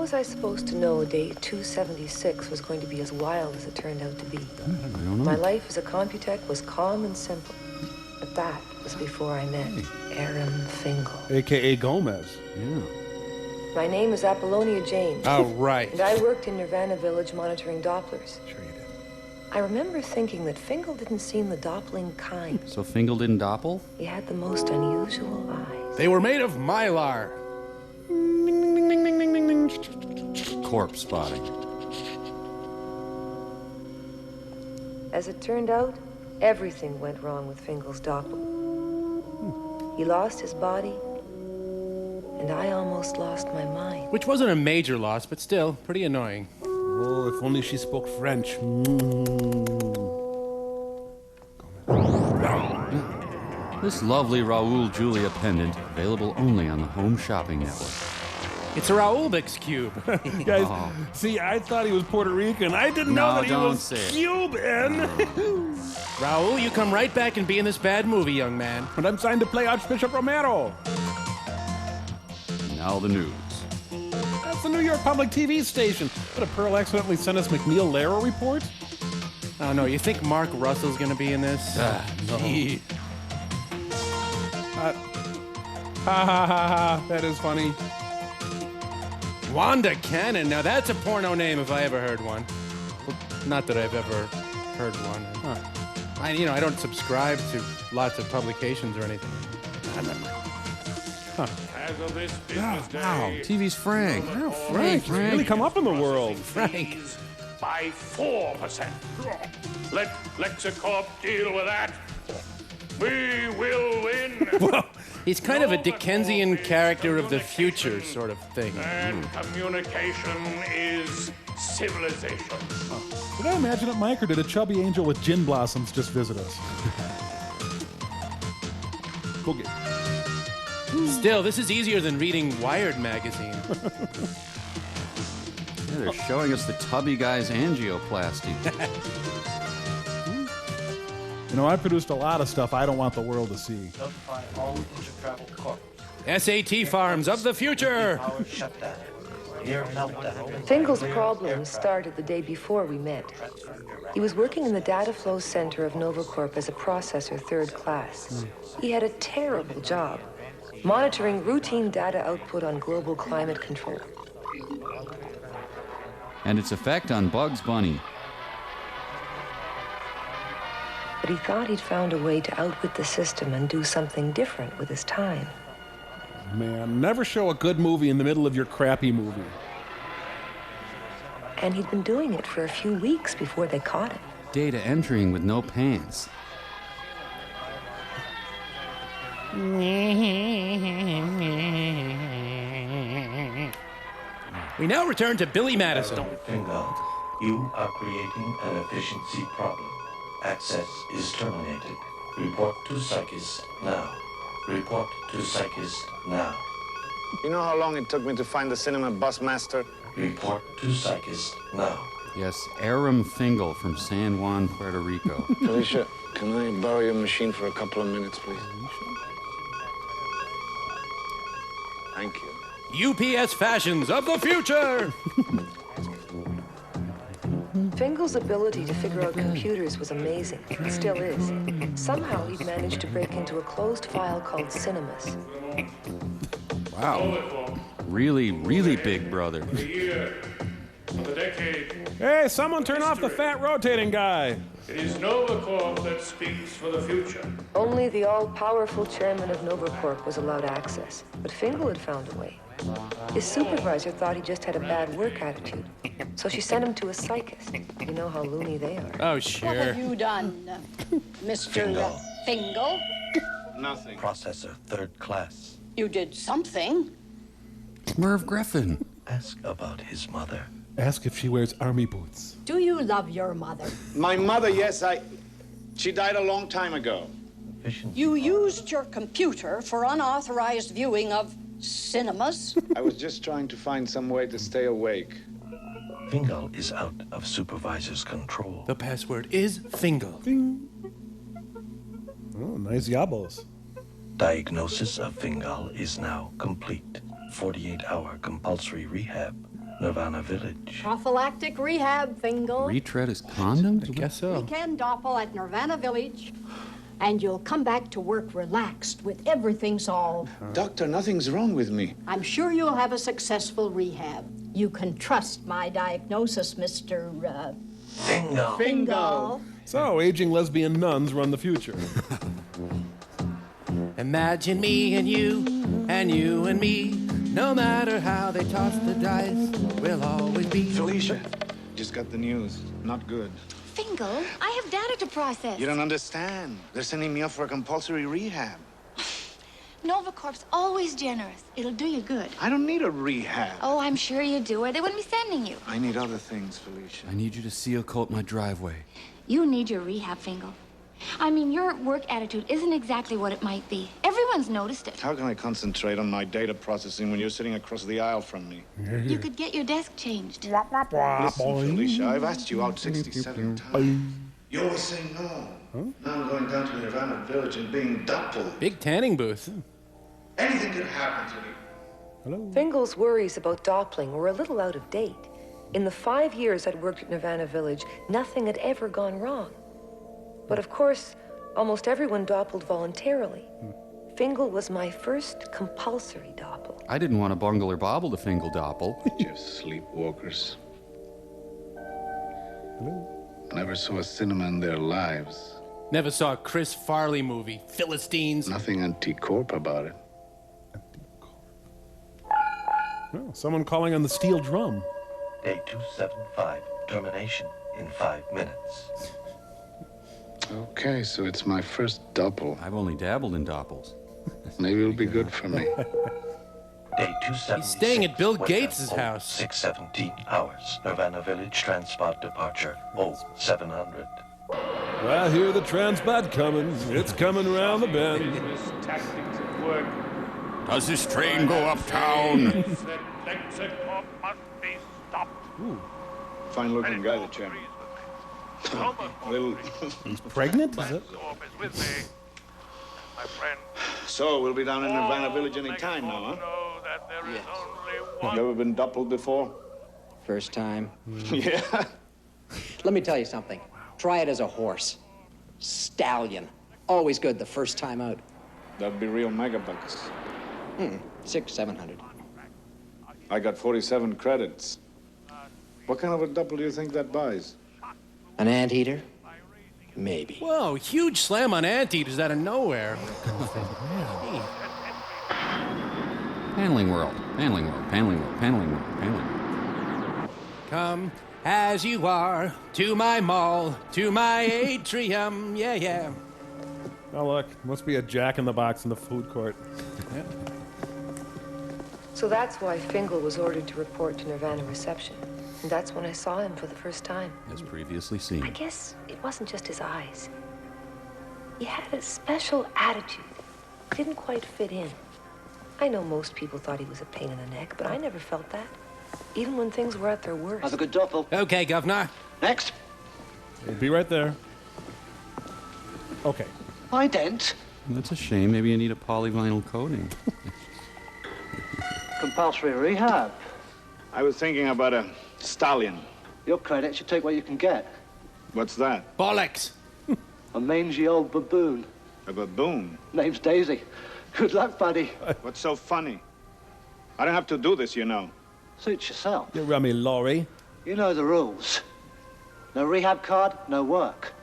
was I supposed to know day 276 was going to be as wild as it turned out to be? I don't know. My life as a Computech was calm and simple. But that was before I met Aram Fingal. A.K.A. Gomez. Yeah. My name is Apollonia James. Oh, right. And I worked in Nirvana Village monitoring Dopplers. Sure you did. I remember thinking that Fingal didn't seem the Doppling kind. So Fingal didn't doppel? He had the most unusual eyes. They were made of mylar. Corpse spotting. As it turned out, everything went wrong with Fingal's Doppel. He lost his body, and I almost lost my mind. Which wasn't a major loss, but still pretty annoying. Oh, if only she spoke French. This lovely Raoul Julia pendant, available only on the Home Shopping Network. It's a Raoulbix cube. Guys, see, I thought he was Puerto Rican. I didn't know that he don't was say it. Cuban. Raoul, you come right back and be in this bad movie, young man. And I'm signed to play Archbishop Romero. Now the news. That's the New York Public TV station. What, did Pearl accidentally send us McNeil Lehrer report? Oh, no, you think Mark Russell's gonna be in this? No. Ha ha ha ha. That is funny. Wanda Cannon. Now that's a porno name if I ever heard one. Well, not that I've ever heard one. I don't subscribe to lots of publications or anything. As of this business day, Wow, TV's Frank. Wow, Frank, he's really come up in the world. Frank. by 4%. Let Lexicorp deal with that. We will win. He's kind of a Dickensian character of the future sort of thing. And communication is civilization. Did I imagine it, Mike, or did a chubby angel with gin blossoms just visit us? Go get it. Still, this is easier than reading Wired magazine. Yeah, they're showing us the tubby guy's angioplasty. You know, I produced a lot of stuff I don't want the world to see. Notify all inter-travel corps. SAT farms of the future. Power shutdown. Near meltdown. Fingal's problems started the day before we met. He was working in the data flow center of NovaCorp as a processor third class. He had a terrible job, monitoring routine data output on global climate control. And its effect on Bugs Bunny. But he thought he'd found a way to outwit the system and do something different with his time. Man, never show a good movie in the middle of your crappy movie. And he'd been doing it for a few weeks before they caught him. Data entering with no pants. We now return to Billy Madison. Fingal, you are creating an efficiency problem. Access is terminated. Report to Psychist now. Report to Psychist now. You know how long it took me to find the cinema bus master? Report to Psychist now. Yes, Aram Fingal from San Juan, Puerto Rico. Felicia, can I borrow your machine for a couple of minutes, please? Thank you. UPS fashions of the future. Fingal's ability to figure out computers was amazing. It still is. Somehow he'd managed to break into a closed file called Cinemas. Wow. Really, really big brother. The year, the decade. Hey, someone turn off the fat rotating guy. It is NovaCorp that speaks for the future. Only the all-powerful chairman of NovaCorp was allowed access, but Fingal had found a way. His supervisor thought he just had a bad work attitude, so she sent him to a psychist. You know how loony they are. Oh, What sure. have you done, Mr. Fingal? Nothing. Processor third class. You did something. Merv Griffin. Ask about his mother. Ask if she wears army boots. Do you love your mother? My mother, yes, She died a long time ago. Efficiency. You used your computer for unauthorized viewing of cinemas? I was just trying to find some way to stay awake. Fingal is out of supervisor's control. The password is Fingal. Oh, nice yabos. Diagnosis of Fingal is now complete. 48-hour compulsory rehab. Nirvana Village. Prophylactic rehab, Fingal. Retread is condoms? I guess so. Weekend doppel at Nirvana Village. And you'll come back to work relaxed with everything solved. Doctor, nothing's wrong with me. I'm sure you'll have a successful rehab. You can trust my diagnosis, Mr. Bingo. Fingal. So, aging lesbian nuns run the future. Imagine me and you and me. No matter how they toss the dice, we'll always be. Felicia, just got the news. Not good. Fingal, I have data to process. You don't understand. They're sending me off for a compulsory rehab. NovaCorp's always generous. It'll do you good. I don't need a rehab. Oh, I'm sure you do, or they wouldn't be sending you. I need other things, Felicia. I need you to seal coat my driveway. You need your rehab, Fingal. I mean, your work attitude isn't exactly what it might be. Everyone's noticed it. How can I concentrate on my data processing when you're sitting across the aisle from me? You could get your desk changed. Listen, Felicia, I've asked you out 67 times. You always say no. Now I'm going down to Nirvana Village and being doubled. Big tanning booth. Anything could happen to me. Fingal's worries about doppling were a little out of date. In the 5 years I'd worked at Nirvana Village, nothing had ever gone wrong. But of course, almost everyone doppled voluntarily. Fingal was my first compulsory doppel. I didn't want to bungle or bobble to Fingal doppel. Just sleepwalkers. Never saw a cinema in their lives. Never saw a Chris Farley movie. Philistines. Nothing anti-corp about it. Oh, someone calling on the steel drum. Day 275. Termination in 5 minutes. Okay, so it's my first double. I've only dabbled in doppels. Maybe it'll be good for me. Day 276. He's staying at Bill Wake Gates' up, house. 6:17 hours. Nirvana Village transport departure. 0700. I hear the transport coming. It's coming around the bend. Tactics at work. Does this train go uptown? That LaserDisc must be stopped. Fine-looking guy, the chairman. Little. He's pregnant? Is it? Corp is with me. My friend. So, we'll be down in Nirvana Village any time now, huh? Know that there is Yes. only one. You ever been doubled before? First time. Yeah. Let me tell you something. Try it as a horse. Stallion. Always good the first time out. That'd be real megabucks. 600-700. I got 47 credits. What kind of a double do you think that buys? An anteater? Maybe. Whoa, huge slam on anteaters out of nowhere. Paneling world, paneling world, paneling world, paneling world, paneling world. Come as you are to my mall, to my atrium. Yeah, yeah. Oh, look. Must be a jack-in-the-box in the food court. So that's why Fingal was ordered to report to Nirvana reception. And that's when I saw him for the first time. As previously I seen. guess it wasn't just his eyes. He had a special attitude. Didn't quite fit in. I know most people thought he was a pain in the neck, but I never felt that. Even when things were at their worst. Have a good doppel. Okay, Governor. Next. We'll be right there. Okay. Ident. That's a shame. Maybe you need a polyvinyl coating. Compulsory rehab. I was thinking about a stallion. Your credits, you take what you can get. What's that? Bollocks. A mangy old baboon. A baboon? Name's Daisy. Good luck, buddy. What's so funny? I don't have to do this, you know. Suit yourself. You rummy lorry. You know the rules. No rehab card, no work.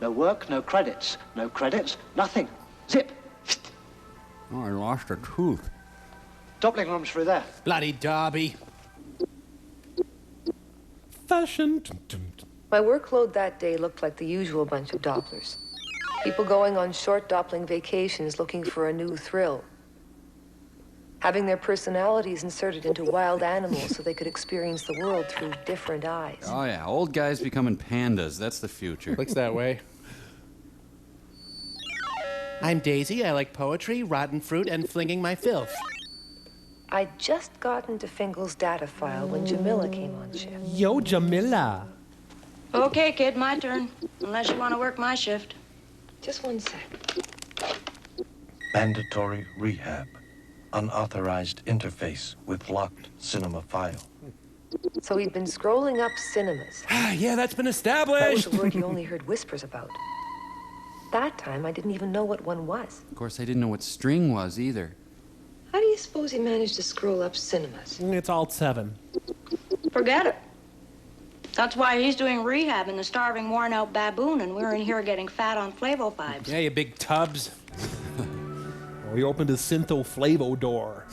No work, no credits. No credits, nothing. Zip. Oh, I lost a tooth. Doppling room's through there. Bloody Derby. Fashion. My workload that day looked like the usual bunch of Dopplers. People going on short doppling vacations looking for a new thrill. Having their personalities inserted into wild animals so they could experience the world through different eyes. Oh, yeah. Old guys becoming pandas. That's the future. Looks that way. I'm Daisy. I like poetry, rotten fruit, and flinging my filth. I'd just gotten to Fingal's data file when Jamila came on shift. Yo, Jamila. Okay, kid, my turn. Unless you want to work my shift. Just one sec. Mandatory rehab. Unauthorized interface with locked cinema file. So he'd been scrolling up cinemas. Yeah, that's been That was established. a word you only heard whispers about. That time, I didn't even know what one was. Of course, I didn't know what string was either. How do you suppose he managed to scroll up cinemas? It's Alt-7. Forget it. That's why he's doing rehab in the starving, worn-out baboon, and we're in here getting fat on Flavo-Vibes. Yeah, you big tubs. We opened his Syntho-Flavo door.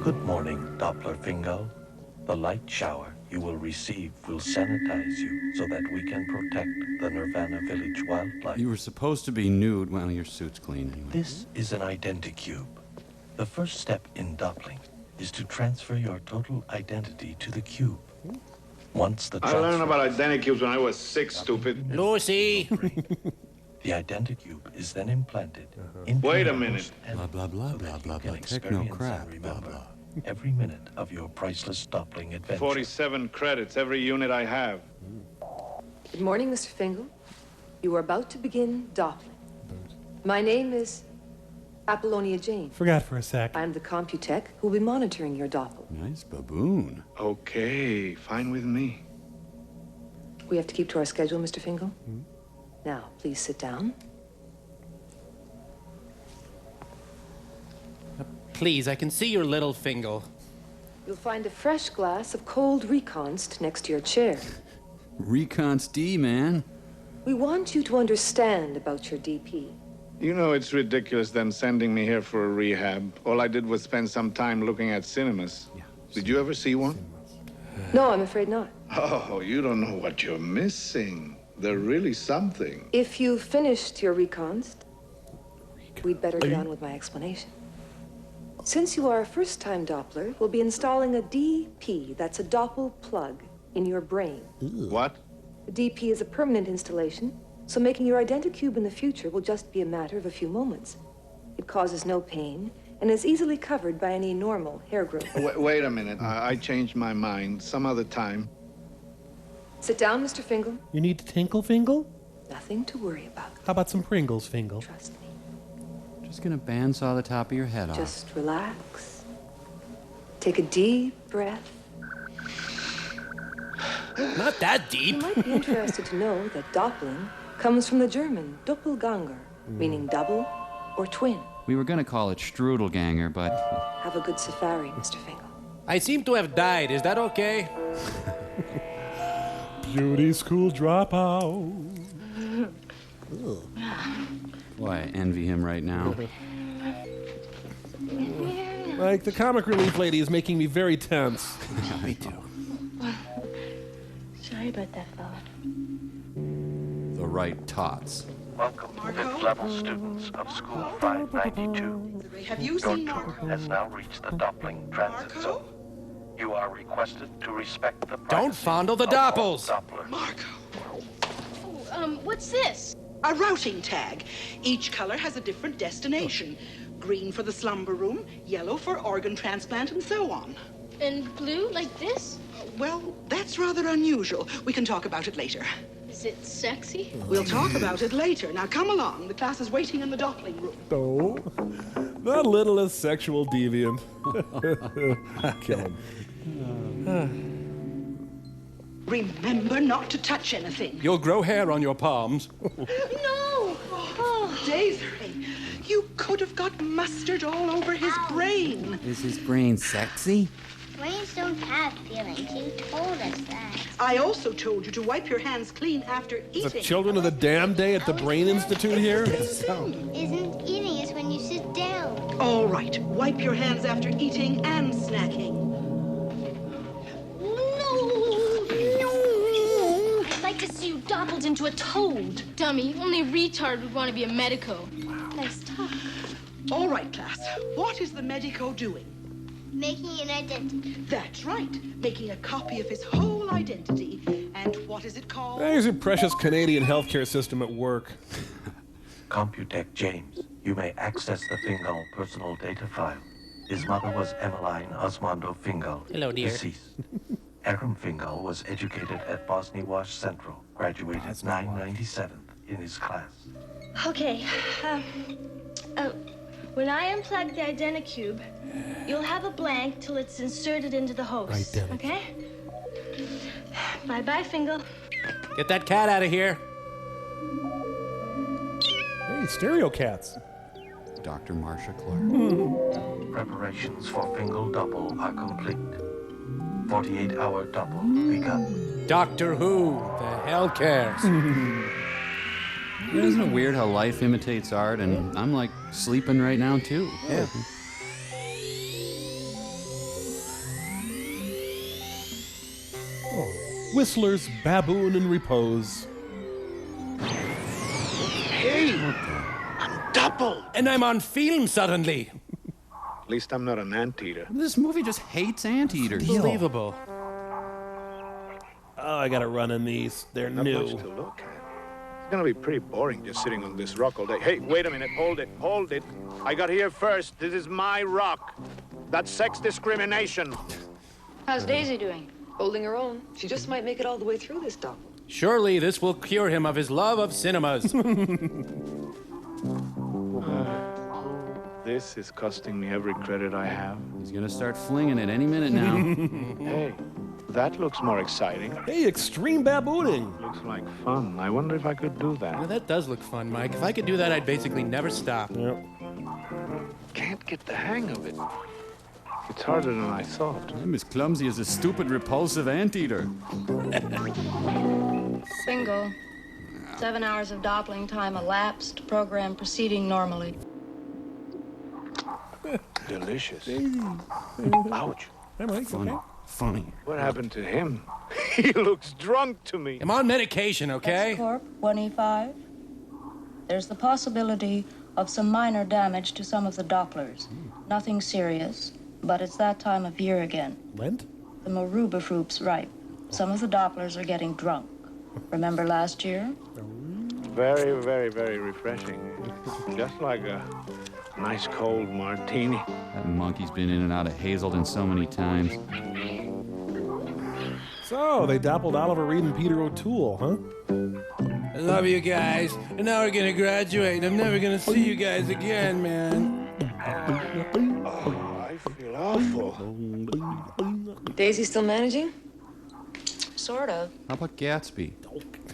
Good morning, Doppler Fingal. The light shower you will receive will sanitize you so that we can protect the Nirvana Village wildlife. You were supposed to be nude. Well, your suit's clean anyway. This is an identicube. The first step in doppling is to transfer your total identity to the cube. Once the I learned about identicubes when I was 6, stupid. Lucy! The identicube is then implanted into Wait a your minute. host and Blah, blah, blah, so that blah, you blah, can blah. Techno experience crap, and blah, remember blah. every minute of your priceless doppling adventure. 47 credits, every unit I have. Good morning, Mr. Fingal. You are about to begin Doppling. My name is Apollonia Jane. Forgot for a sec. I'm the Computech who will be monitoring your Doppel. Nice baboon. Okay, fine with me. We have to keep to our schedule, Mr. Fingal. Now, please sit down. Please, I can see your little finger. You'll find a fresh glass of cold Reconst next to your chair. Reconst D, man. We want you to understand about your DP. You know it's ridiculous them sending me here for a rehab. All I did was spend some time looking at cinemas. Did you ever see one? No, I'm afraid not. Oh, you don't know what you're missing. They're really something. If you've finished your Reconst, we'd better get on with my explanation. Since you are a first-time Doppler, we'll be installing a DP, that's a Doppel plug, in your brain. What? The DP is a permanent installation, so making your identicube in the future will just be a matter of a few moments. It causes no pain and is easily covered by any normal hair growth. Wait a minute. I changed my mind. Some other time. Sit down, Mr. Fingal. You need to tinkle, Fingal? Nothing to worry about. How about some Pringles, Fingal? Trust me. Just gonna bandsaw the top of your head off. Just relax. Take a deep breath. Not that You deep. might be interested to know that Doppling comes from the German Doppelganger, meaning double or twin. We were gonna call it Strudelganger, but Have a good safari, Mr. Fingal. I seem to have died. Is that okay? Beauty school dropout. boy, I envy him right now. Like, the comic relief lady is making me very tense. Me too. Sorry about that, fella. The right tots. Welcome, fifth level students of School 592. Have you Your seen tour has now reached the Doppling transit zone. You are requested to respect the Don't privacy fondle the of all Doppels. Dopplers. What's this? A routing tag. Each color has a different destination. Green for the slumber room, yellow for organ transplant, and so on. And blue, like this? Well, that's rather unusual. We can talk about it later. Is it sexy? We'll talk about it later. Now come along. The class is waiting in the Doppling room. No. The littlest sexual deviant. Kill him. Remember not to touch anything. You'll grow hair on your palms. No! Oh, Desiree, you could have got mustard all over his brain. Is his brain sexy? Brains don't have feelings. You told us that. I also told you to wipe your hands clean after The eating. children of the damn day at the Brain Institute here? Isn't eating is when you sit down. All right, wipe your hands after eating and snacking. I'd like to see you doppled into a toad. Dummy, only a retard would want to be a medico. Nice talk. All right, class. What is the medico doing? Making an identity. That's right. Making a copy of his whole identity. And what is it called? There's your precious Canadian healthcare system at work. Computech James, you may access the Fingal personal data file. His mother was Emmeline Osmondo Fingal, Hello, dear. deceased. Aram Fingal was educated at Bosnia-Wash Central, graduated 997th in his class. Okay. When I unplug the Identicube, you'll have a blank till it's inserted into the host. Okay? Bye-bye, Fingal. Get that cat out of here. Hey, stereo cats. Dr. Marcia Clark. Preparations for Fingal Double are complete. 48-hour double begun. Doctor Who, the hell cares? Isn't it weird how life imitates art? And I'm like sleeping right now, too. Yeah. Whistler's Baboon in Repose. Hey! I'm double! And I'm on film suddenly. At least I'm not an anteater. This movie just hates anteaters. Unbelievable. Oh, I gotta run in these. They're Not new. much to look at. It's gonna be pretty boring just sitting on this rock all day. Hey, wait a minute. Hold it. I got here first. This is my rock. That's sex discrimination. How's Daisy doing? Holding her own. She just might make it all the way through this double. Surely this will cure him of his love of cinemas. This is costing me every credit I have. He's gonna start flinging it any minute now. Hey, that looks more exciting. Hey, extreme babooning. Looks like fun. I wonder if I could do that. Well, that does look fun, Mike. If I could do that, I'd basically never stop. Yep. Can't get the hang of it. It's harder than I thought. I'm as clumsy as a stupid, repulsive anteater. Fingal. 7 hours of doppling time elapsed. Program proceeding normally. Delicious. Ouch. Hey, Mike, Funny. okay? Funny. What happened to him? He looks drunk to me. I'm on medication, okay? Corp 1E5. There's the possibility of some minor damage to some of the Dopplers. Nothing serious, but it's that time of year again. Lent? The Maruba fruit's ripe. Some of the Dopplers are getting drunk. Remember last year? Very, very, very refreshing. Just like a nice cold martini. That monkey's been in and out of Hazelden so many times. So, they doppled Oliver Reed and Peter O'Toole, huh? I love you guys. And now we're gonna graduate. I'm never gonna see you guys again, man. Oh, I feel awful. Daisy still managing? Sort of. How about Gatsby?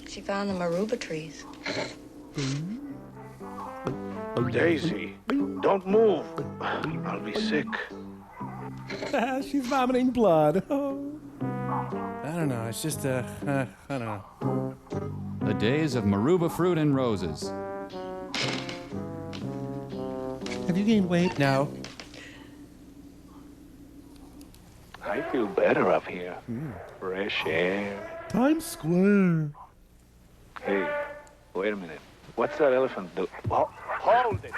She found the Maruba trees. Daisy, don't move. I'll be sick. She's vomiting blood. Oh. I don't know. It's just, I don't know. The days of Maruba fruit and roses. Have you gained weight? No. I feel better up here. Fresh air. Times Square. Hey, wait a minute. What's that elephant do? Oh, hold it.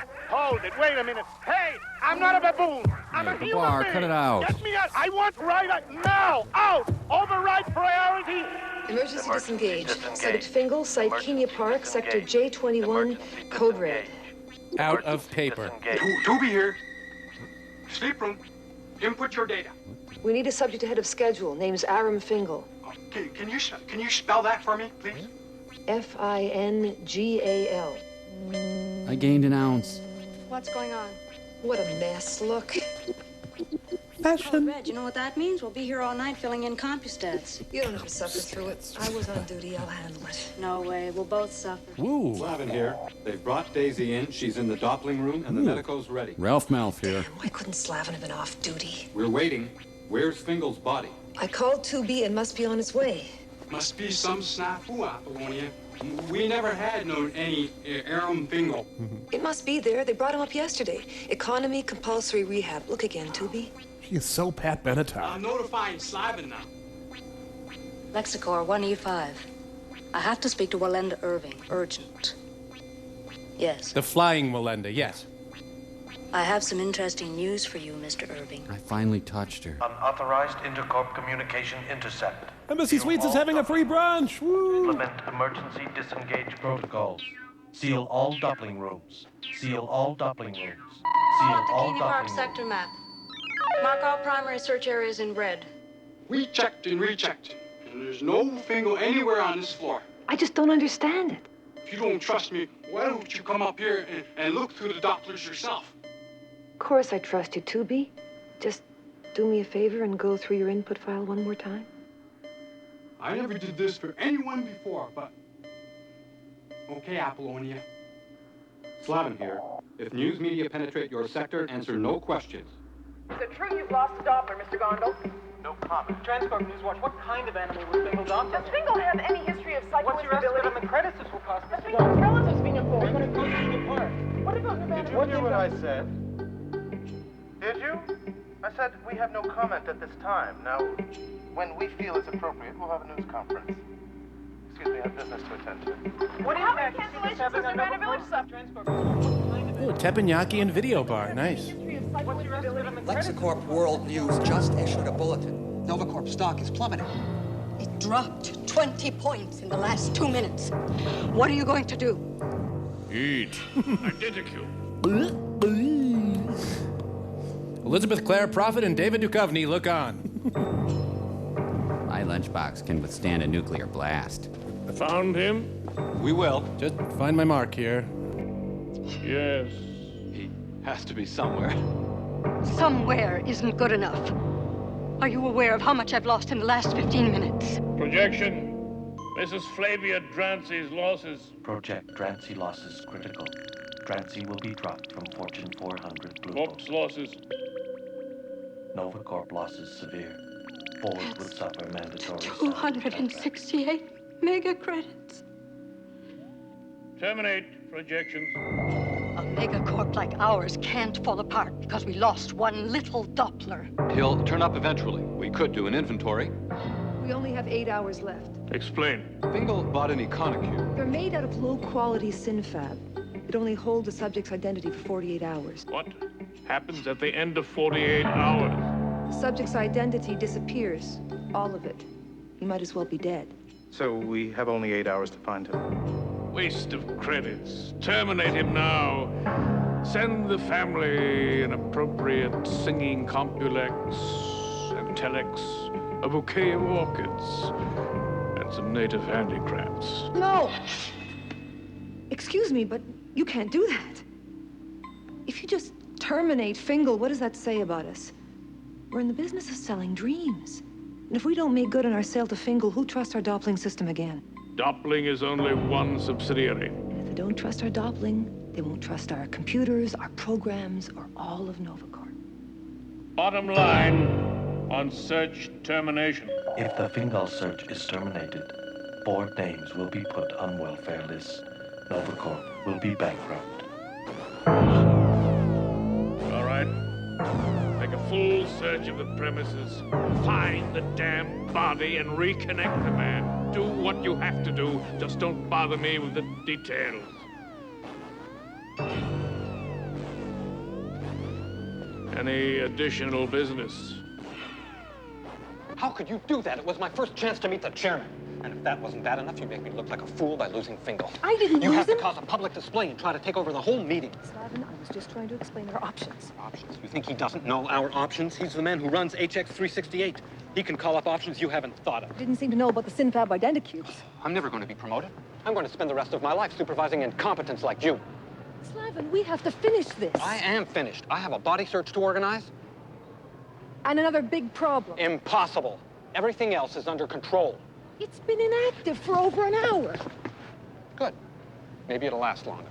Wait a minute. Hey, I'm not a baboon. I'm a human Bar, being. cut it out. Get me out. I want right now. Out. Override priority. Emergency disengage. Subject Fingal, site Kenya Park, sector J21, code red. Out of paper. Toby here. Sleep room. Input your data. We need a subject ahead of schedule. Name's Aram Fingal. Can you spell that for me, please? Fingal. I gained an ounce. What's going on? What a mess. Look. Fashion. Red, you know what that means? We'll be here all night filling in CompuStats. You don't have to suffer through it. I was on duty. I'll handle it. No way. We'll both suffer. Woo. Slavin here. They've brought Daisy in. She's in the doppling room, and the medico's ready. Ralph Malf here. Why couldn't Slavin have been off duty? We're waiting. Where's Fingal's body? I called 2B and must be on its way. Must be some snafu, Apollonia. We never had known any Aram Fingal. It must be there. They brought him up yesterday. Economy compulsory rehab. Look again, 2B. She is so Pat Benatar. I'm notifying Slavin now. Lexicor 1E5. I have to speak to Walenda Irving. Urgent. Yes. The flying Melinda, yes. I have some interesting news for you, Mr. Irving. I finally touched her. Unauthorized intercorp communication intercept. Embassy Suites is having a free brunch. Woo. Implement emergency disengage protocols. Seal all doppling rooms. Seal all doppling rooms. Seal all Kenya Park doppling rooms. sector map. Mark all primary search areas in red. We checked and rechecked, and there's no Fingal anywhere on this floor. I just don't understand it. If you don't trust me, why don't you come up here and look through the Dopplers yourself? Of course I trust you, Tubi. Just do me a favor and go through your input file one more time. I never did this for anyone before, but... Okay, Apollonia. Slavin here. If news media penetrate your sector, answer no questions. Is it true you've lost the Doppler, Mr. Gondel? No comment. Transcorp Newswatch, what kind of animal was Fingal Doppler? Does Fingal have any history of psycho instability? What's your estimate on the credits this will cost? Does Fingal's relatives being informed? We're going to go through the park. What about Nevada? Did you hear what I said? Did you? I said we have no comment at this time. Now, when we feel it's appropriate, we'll have a news conference. Excuse me, I have business to attend to. What happened? Cancellations because Nevada Village stuff. Oh, teppanyaki and video bar. Nice. LexaCorp World News just issued a bulletin. NovaCorp stock is plummeting. It dropped 20 points in the last 2 minutes. What are you going to do? Eat. Identical. Elizabeth Clare Prophet and David Duchovny, look on. My lunchbox can withstand a nuclear blast. Found him? We will. Just find my mark here. Yes. He has to be somewhere. Somewhere isn't good enough. Are you aware of how much I've lost in the last 15 minutes? Projection. Mrs. Flavia Drancy's losses. Project Drancy losses critical. Drancy will be dropped from Fortune 400 Blue. Corp's losses. NovaCorp losses severe. Board will suffer mandatory. 268 mega credits. Terminate projections. A megacorp like ours can't fall apart because we lost one little Doppler. He'll turn up eventually. We could do an inventory. We only have 8 hours left. Explain. Fingal bought an Econocube. They're made out of low-quality synfab. It only holds the subject's identity for 48 hours. What happens at the end of 48 hours? The subject's identity disappears. All of it. He might as well be dead. So we have only 8 hours to find him. Waste of credits. Terminate him now. Send the family an appropriate singing compulex and telex, a bouquet of orchids, and some native handicrafts. No! Excuse me, but you can't do that. If you just terminate Fingal, what does that say about us? We're in the business of selling dreams. And if we don't make good on our sale to Fingal, who'll trust our Doppling system again? Doppling is only one subsidiary. And if they don't trust our Doppling, they won't trust our computers, our programs, or all of NovaCorp. Bottom line on search termination. If the Fingal search is terminated, board names will be put on welfare lists. NovaCorp will be bankrupt. All right. Make a full search of the premises. Find the damn body and reconnect the man. Do what you have to do. Just don't bother me with the details. Any additional business? How could you do that? It was my first chance to meet the chairman. And if that wasn't bad enough, you make me look like a fool by losing Fingal. I didn't You lose have him. to cause a public display and try to take over the whole meeting. Slavin, I was just trying to explain our options. Options? You think he doesn't know our options? He's the man who runs HX368. He can call up options you haven't thought of. Didn't seem to know about the synfab identicubes. I'm never going to be promoted. I'm going to spend the rest of my life supervising incompetents like you. Slavin, we have to finish this. I am finished. I have a body search to organize. And another big problem. Impossible. Everything else is under control. It's been inactive for over an hour. Good. Maybe it'll last longer.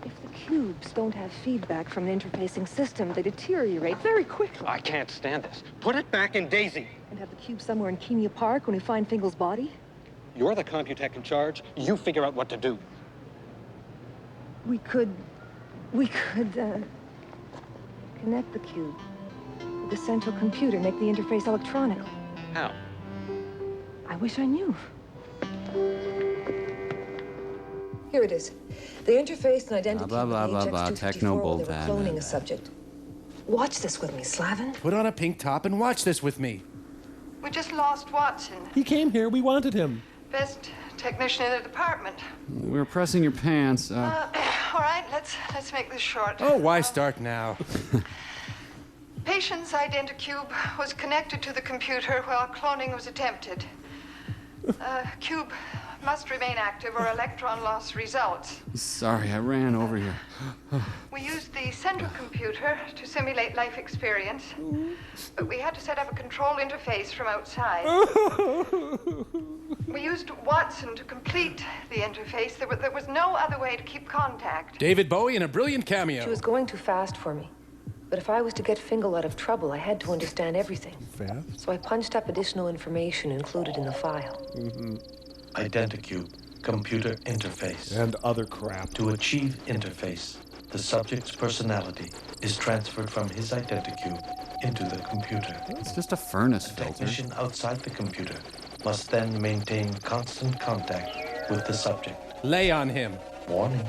If the cubes don't have feedback from an interfacing system, they deteriorate very quickly. I can't stand this. Put it back in Daisy. And have the cube somewhere in Kenya Park when we find Fingal's body? You're the Computech in charge. You figure out what to do. We could connect the cube with the central computer, make the interface electronic. How? I wish I knew. Here it is. They interfaced an identity Blah, blah, blah, with blah, the techno HX254 while they were bullpen. cloning a subject. Watch this with me, Slavin. Put on a pink top and watch this with me. We just lost Watson. He came here. We wanted him. Best technician in the department. We were pressing your pants. All right, let's make this short. Oh, why start now? Patient's identicube was connected to the computer while cloning was attempted. Cube must remain active or electron loss results. Sorry, I ran over here. We used the central computer to simulate life experience, but we had to set up a control interface from outside. We used Watson to complete the interface. There was no other way to keep contact. David Bowie in a brilliant cameo. She was going too fast for me. But if I was to get Fingal out of trouble, I had to understand everything. Fast? So I punched up additional information included in the file. Identicube, computer interface. And other crap. To achieve interface, the subject's personality is transferred from his Identicube into the computer. It's just a furnace The filter. technician outside the computer must then maintain constant contact with the subject. Lay on him. Warning,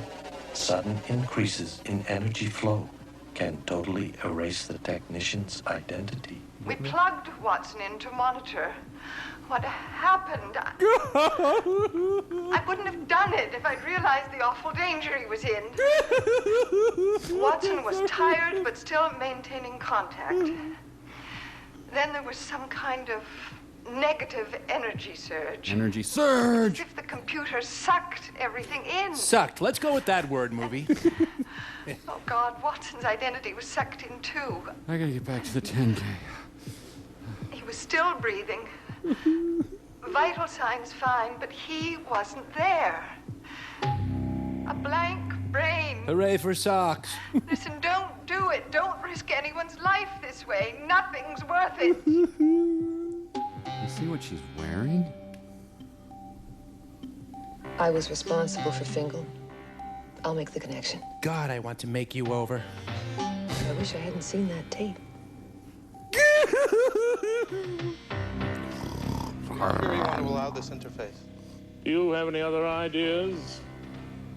sudden increases in energy flow can totally erase the technician's identity. We plugged Watson in to monitor what happened. I wouldn't have done it if I'd realized the awful danger he was in. Watson was tired, but still maintaining contact. Then there was some kind of negative energy surge. Energy surge! As if the computer sucked everything in. Sucked. Let's go with that word, movie. Oh, God, Watson's identity was sucked in, too. I gotta get back to the 10K. He was still breathing. Vital signs fine, but he wasn't there. A blank brain. Hooray for socks. Listen, don't do it. Don't risk anyone's life this way. Nothing's worth it. You see what she's wearing? I was responsible for Fingal. I'll make the connection. God, I want to make you over. I wish I hadn't seen that tape. Where do you want to allow this interface? Do you have any other ideas?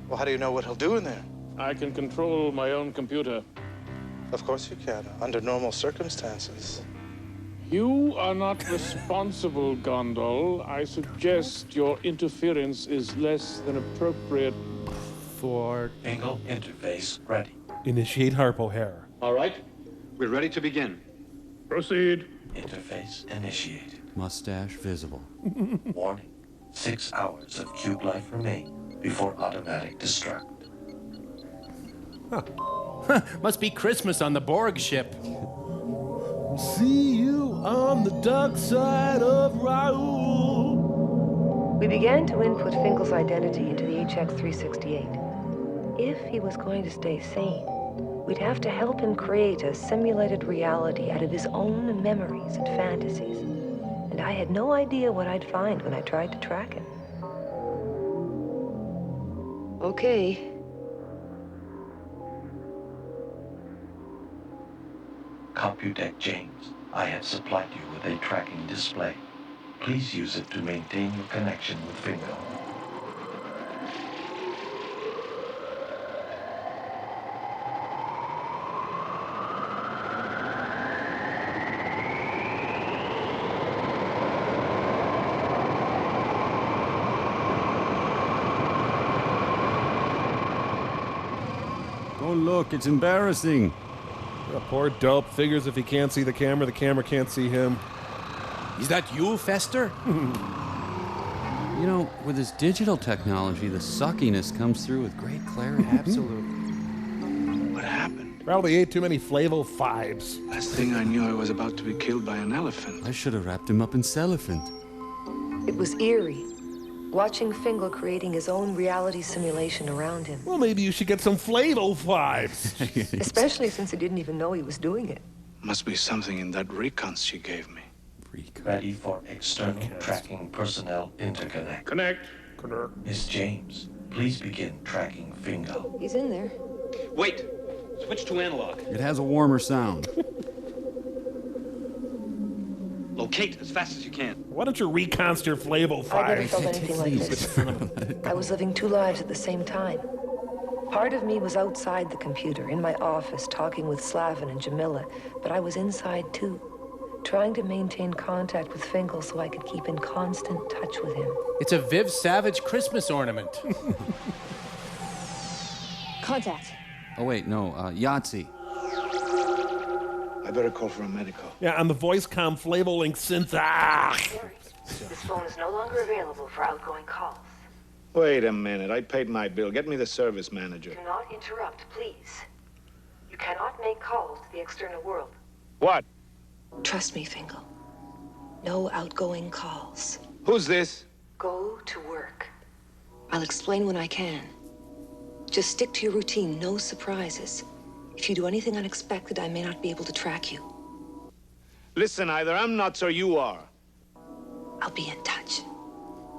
Well, how do you know what he'll do in there? I can control my own computer. Of course you can, under normal circumstances. You are not responsible, Gondol. I suggest your interference is less than appropriate for... Fingal interface ready. Initiate Harpo hair. All right, we're ready to begin. Proceed. Interface initiated. Mustache visible. Warning, 6 hours of cube life remain before automatic destruct. Must be Christmas on the Borg ship. See you on the dark side of Raoul. We began to input Fingal's identity into the HX-368. If he was going to stay sane, we'd have to help him create a simulated reality out of his own memories and fantasies. And I had no idea what I'd find when I tried to track him. Okay. Computech James, I have supplied you with a tracking display. Please use it to maintain your connection with Fingal. Don't look, it's embarrassing. A poor dope figures if he can't see the camera can't see him. Is that you, Fester? You know, with this digital technology, the suckiness comes through with great clarity. Absolutely. What happened? Probably ate too many Flavo 5s. Last thing I knew, I was about to be killed by an elephant. I should have wrapped him up in cellophane. It was eerie, watching Fingal creating his own reality simulation around him. Well, maybe you should get some Flavo 5s. Especially since he didn't even know he was doing it. Must be something in that recon she gave me. Ready for external tracking personnel interconnect. Connect. Miss James, please begin tracking Fingal. He's in there. Wait! Switch to analog. It has a warmer sound. Locate as fast as you can. Why don't you reconst your Flavo 5s? I never felt anything like this. I was living two lives at the same time. Part of me was outside the computer, in my office, talking with Slavin and Jamila, but I was inside too, trying to maintain contact with Fingal so I could keep in constant touch with him. It's a Viv Savage Christmas ornament. Contact. Oh, wait, no, Yahtzee. I better call for a medical. Yeah, on the voice Flavo Link synth. Ah! This phone is no longer available for outgoing calls. Wait a minute. I paid my bill. Get me the service manager. Do not interrupt, please. You cannot make calls to the external world. What? Trust me, Fingal. No outgoing calls. Who's this? Go to work. I'll explain when I can. Just stick to your routine, no surprises. If you do anything unexpected, I may not be able to track you. Listen, either I'm nuts or you are. I'll be in touch.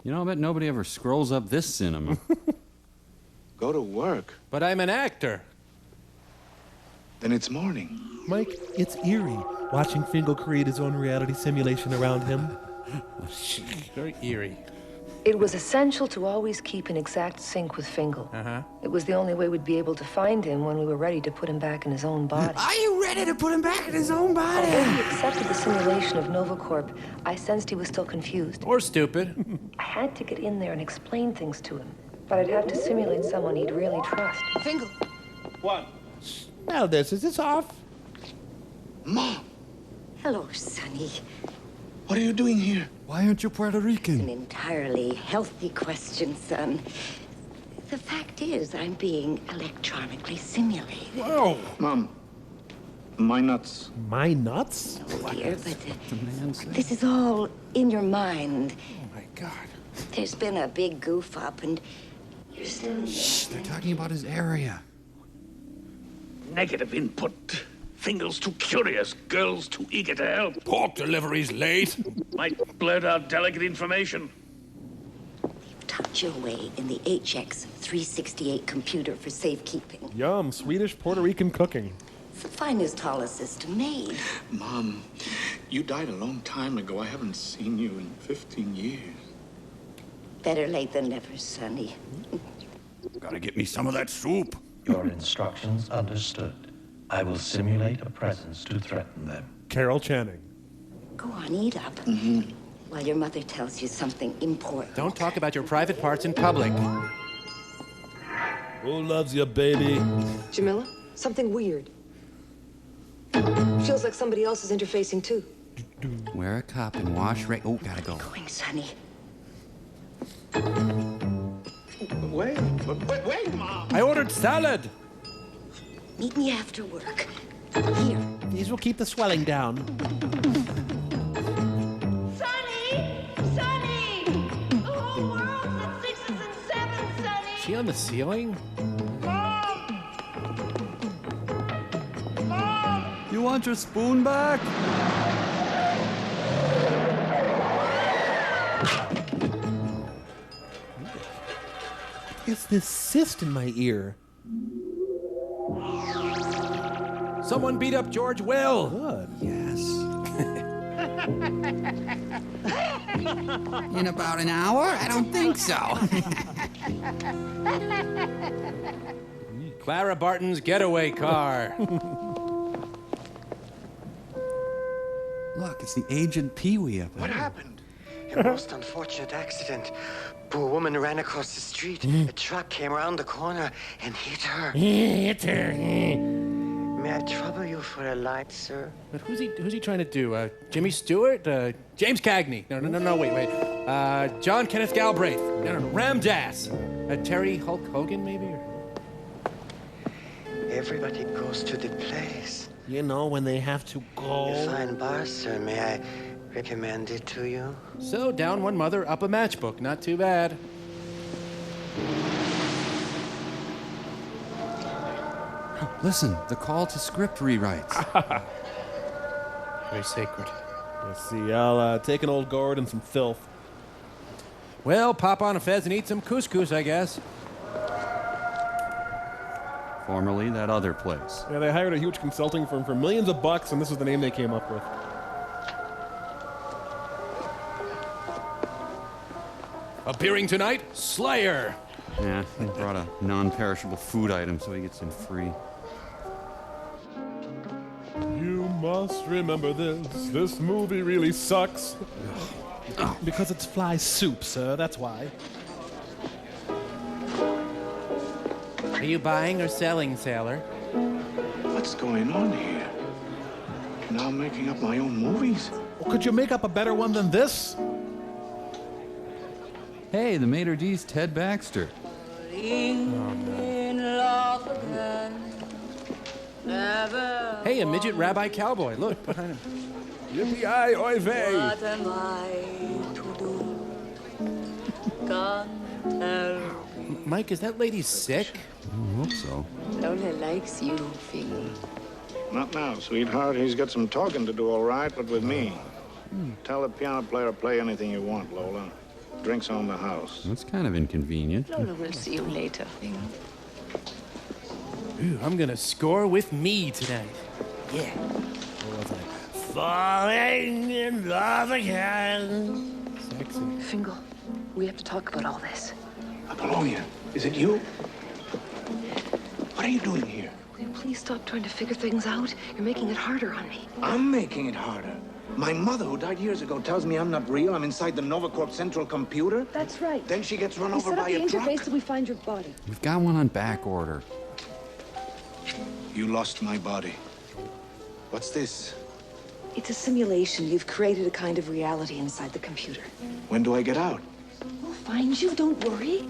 You know, I bet nobody ever scrolls up this cinema. Go to work. But I'm an actor. Then it's morning. Mike, it's eerie watching Fingal create his own reality simulation around him. Very eerie. It was essential to always keep in exact sync with Fingal. It was the only way we'd be able to find him when we were ready to put him back in his own body. Are you ready to put him back in his own body? Although he accepted the simulation of NovaCorp, I sensed he was still confused. Or stupid. I had to get in there and explain things to him, but I'd have to simulate someone he'd really trust. Fingal. What? Now is this off? Mom, Hello, Sonny. what are you doing here? Why aren't you Puerto Rican? An entirely healthy question, son. The fact is, I'm being electronically simulated. Whoa! Mom, my nuts. My nuts? Oh, dear, but this is all in your mind. Oh, my God. There's been a big goof up, and you're still... Shh, they're talking about his area. Negative input. Fingal's too curious. Girl's too eager to help. Pork delivery's late. Might blurt out delicate information. tucked your way in the HX 368 computer for safekeeping. Yum, Swedish Puerto Rican cooking. It's the finest Hollow system made. Mom, you died a long time ago. I haven't seen you in 15 years. Better late than never, Sonny. Gotta get me some of that soup. Your instructions understood. I will simulate a presence to threaten them. Carol Channing. Go on, eat up. While your mother tells you something important. Don't talk about your private parts in public. Who loves you, baby? Jamila, something weird. Feels like somebody else is interfacing too. Wear a cup and wash Oh, gotta go. Going, Sonny. Wait, Mom. I ordered salad. Meet me after work. Here. These will keep the swelling down. Sonny! Sonny! The whole world's at 6s and 7s, Sonny! Is she on the ceiling? You want your spoon back? It's this cyst in my ear. Someone beat up George Will. Good. Yes. In about an hour? I don't think so. Clara Barton's getaway car. Look, it's the aged Pee-wee up there. What happened? A most unfortunate accident. Poor woman ran across the street. A truck came around the corner and hit her. Hit her. May I trouble you for a light, sir? But who's he trying to do? Jimmy Stewart? James Cagney? No, wait. John Kenneth Galbraith? No, Ramdas? Terry Hulk Hogan, maybe? Everybody goes to the place. You know, when they have to go. A fine bar, sir. May I recommend it to you? So, down one mother, up a matchbook. Not too bad. Listen, the call to script rewrites. Very sacred. Let's see, I'll take an old gourd and some filth. Well, pop on a fez and eat some couscous, I guess. Formerly that other place. Yeah, they hired a huge consulting firm for millions of bucks, and this is the name they came up with. Appearing tonight, Slayer. Yeah, they brought a non-perishable food item so he gets in free. You must remember this. This movie really sucks. Because it's fly soup, sir. That's why. Are you buying or selling, sailor? What's going on here? Now I'm making up my own movies? Well, could you make up a better one than this? Hey, the maitre d's Ted Baxter. Hey, a midget rabbi cowboy. Look, behind him. Yippee-yi, oy vey. What am I to do? Can't tell. Mike, is that lady sick? I hope so. Lola likes you, Fingal. Not now, sweetheart. He's got some talking to do, all right, but with me. Tell the piano player to play anything you want, Lola. Drinks on the house. That's kind of inconvenient. Lola will see you later, Fingal. Ooh, I'm gonna score with me tonight. Yeah. Falling in love again. Sexy. Fingal, we have to talk about all this. Apollonia, is it you? What are you doing here? Will you please stop trying to figure things out? You're making it harder on me. I'm making it harder. My mother, who died years ago, tells me I'm not real. I'm inside the NovaCorp central computer. That's right. Then she gets run We over set up by the a truck. interface till we find your body. We've got one on back order. You lost my body. What's this? It's a simulation. You've created a kind of reality inside the computer. When do I get out? We'll find you, don't worry.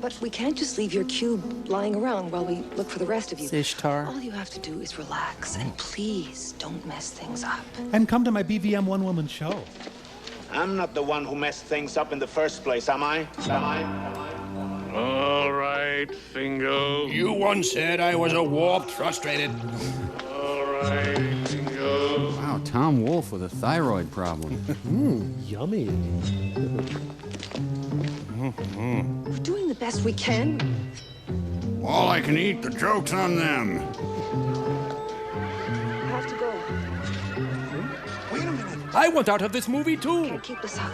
But we can't just leave your cube lying around while we look for the rest of you. Ishtar. All you have to do is relax, and please don't mess things up. And come to my BVM one-woman show. I'm not the one who messed things up in the first place, am I? All right, Fingal. You once said I was a warped, frustrated. All right, Fingal. Wow, Tom Wolfe with a thyroid problem. Yummy. We're doing the best we can. All I can eat, the joke's on them. I have to go. Wait a minute. I want out of this movie too. Can't keep this up.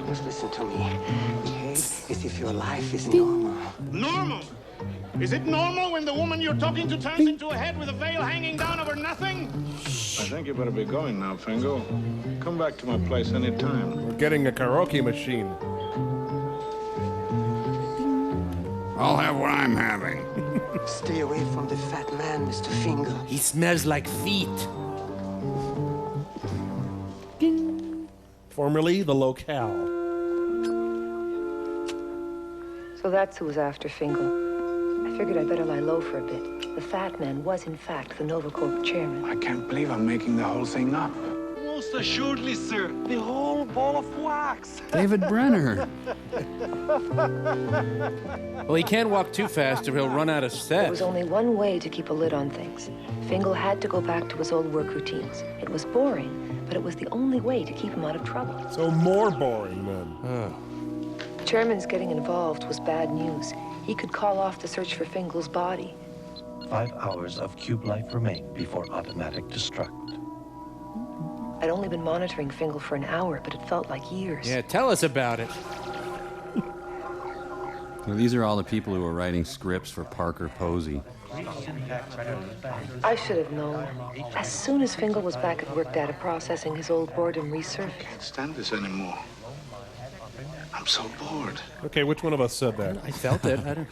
Just listen to me. Behave as if your life is normal. Normal? Is it normal when the woman you're talking to turns into a head with a veil hanging down over nothing? I think you better be going now, Fingal. Come back to my place anytime. We're getting a karaoke machine. I'll have what I'm having. Stay away from the fat man, Mr. Finger. He smells like feet. Formerly the locale. So that's who was after Fingal. I figured I'd better lie low for a bit. The fat man was, in fact, the NovaCorp chairman. I can't believe I'm making the whole thing up. Most assuredly, sir. The whole ball of wax. David Brenner. Well, he can't walk too fast or he'll run out of There set. was only one way to keep a lid on things. Fingal had to go back to his old work routines. It was boring, but it was the only way to keep him out of trouble. So more boring, then. The chairman's getting involved was bad news. He could call off the search for Fingal's body. 5 hours of cube life remain before automatic destruct. I'd only been monitoring Fingal for an hour, but it felt like years. Yeah, tell us about it. Well, these are all the people who were writing scripts for Parker Posey. I should have known. As soon as Fingal was back at work data processing, his old boredom resurfaced. Can't stand this anymore. I'm so bored. Okay, which one of us said that? I felt it. I don't...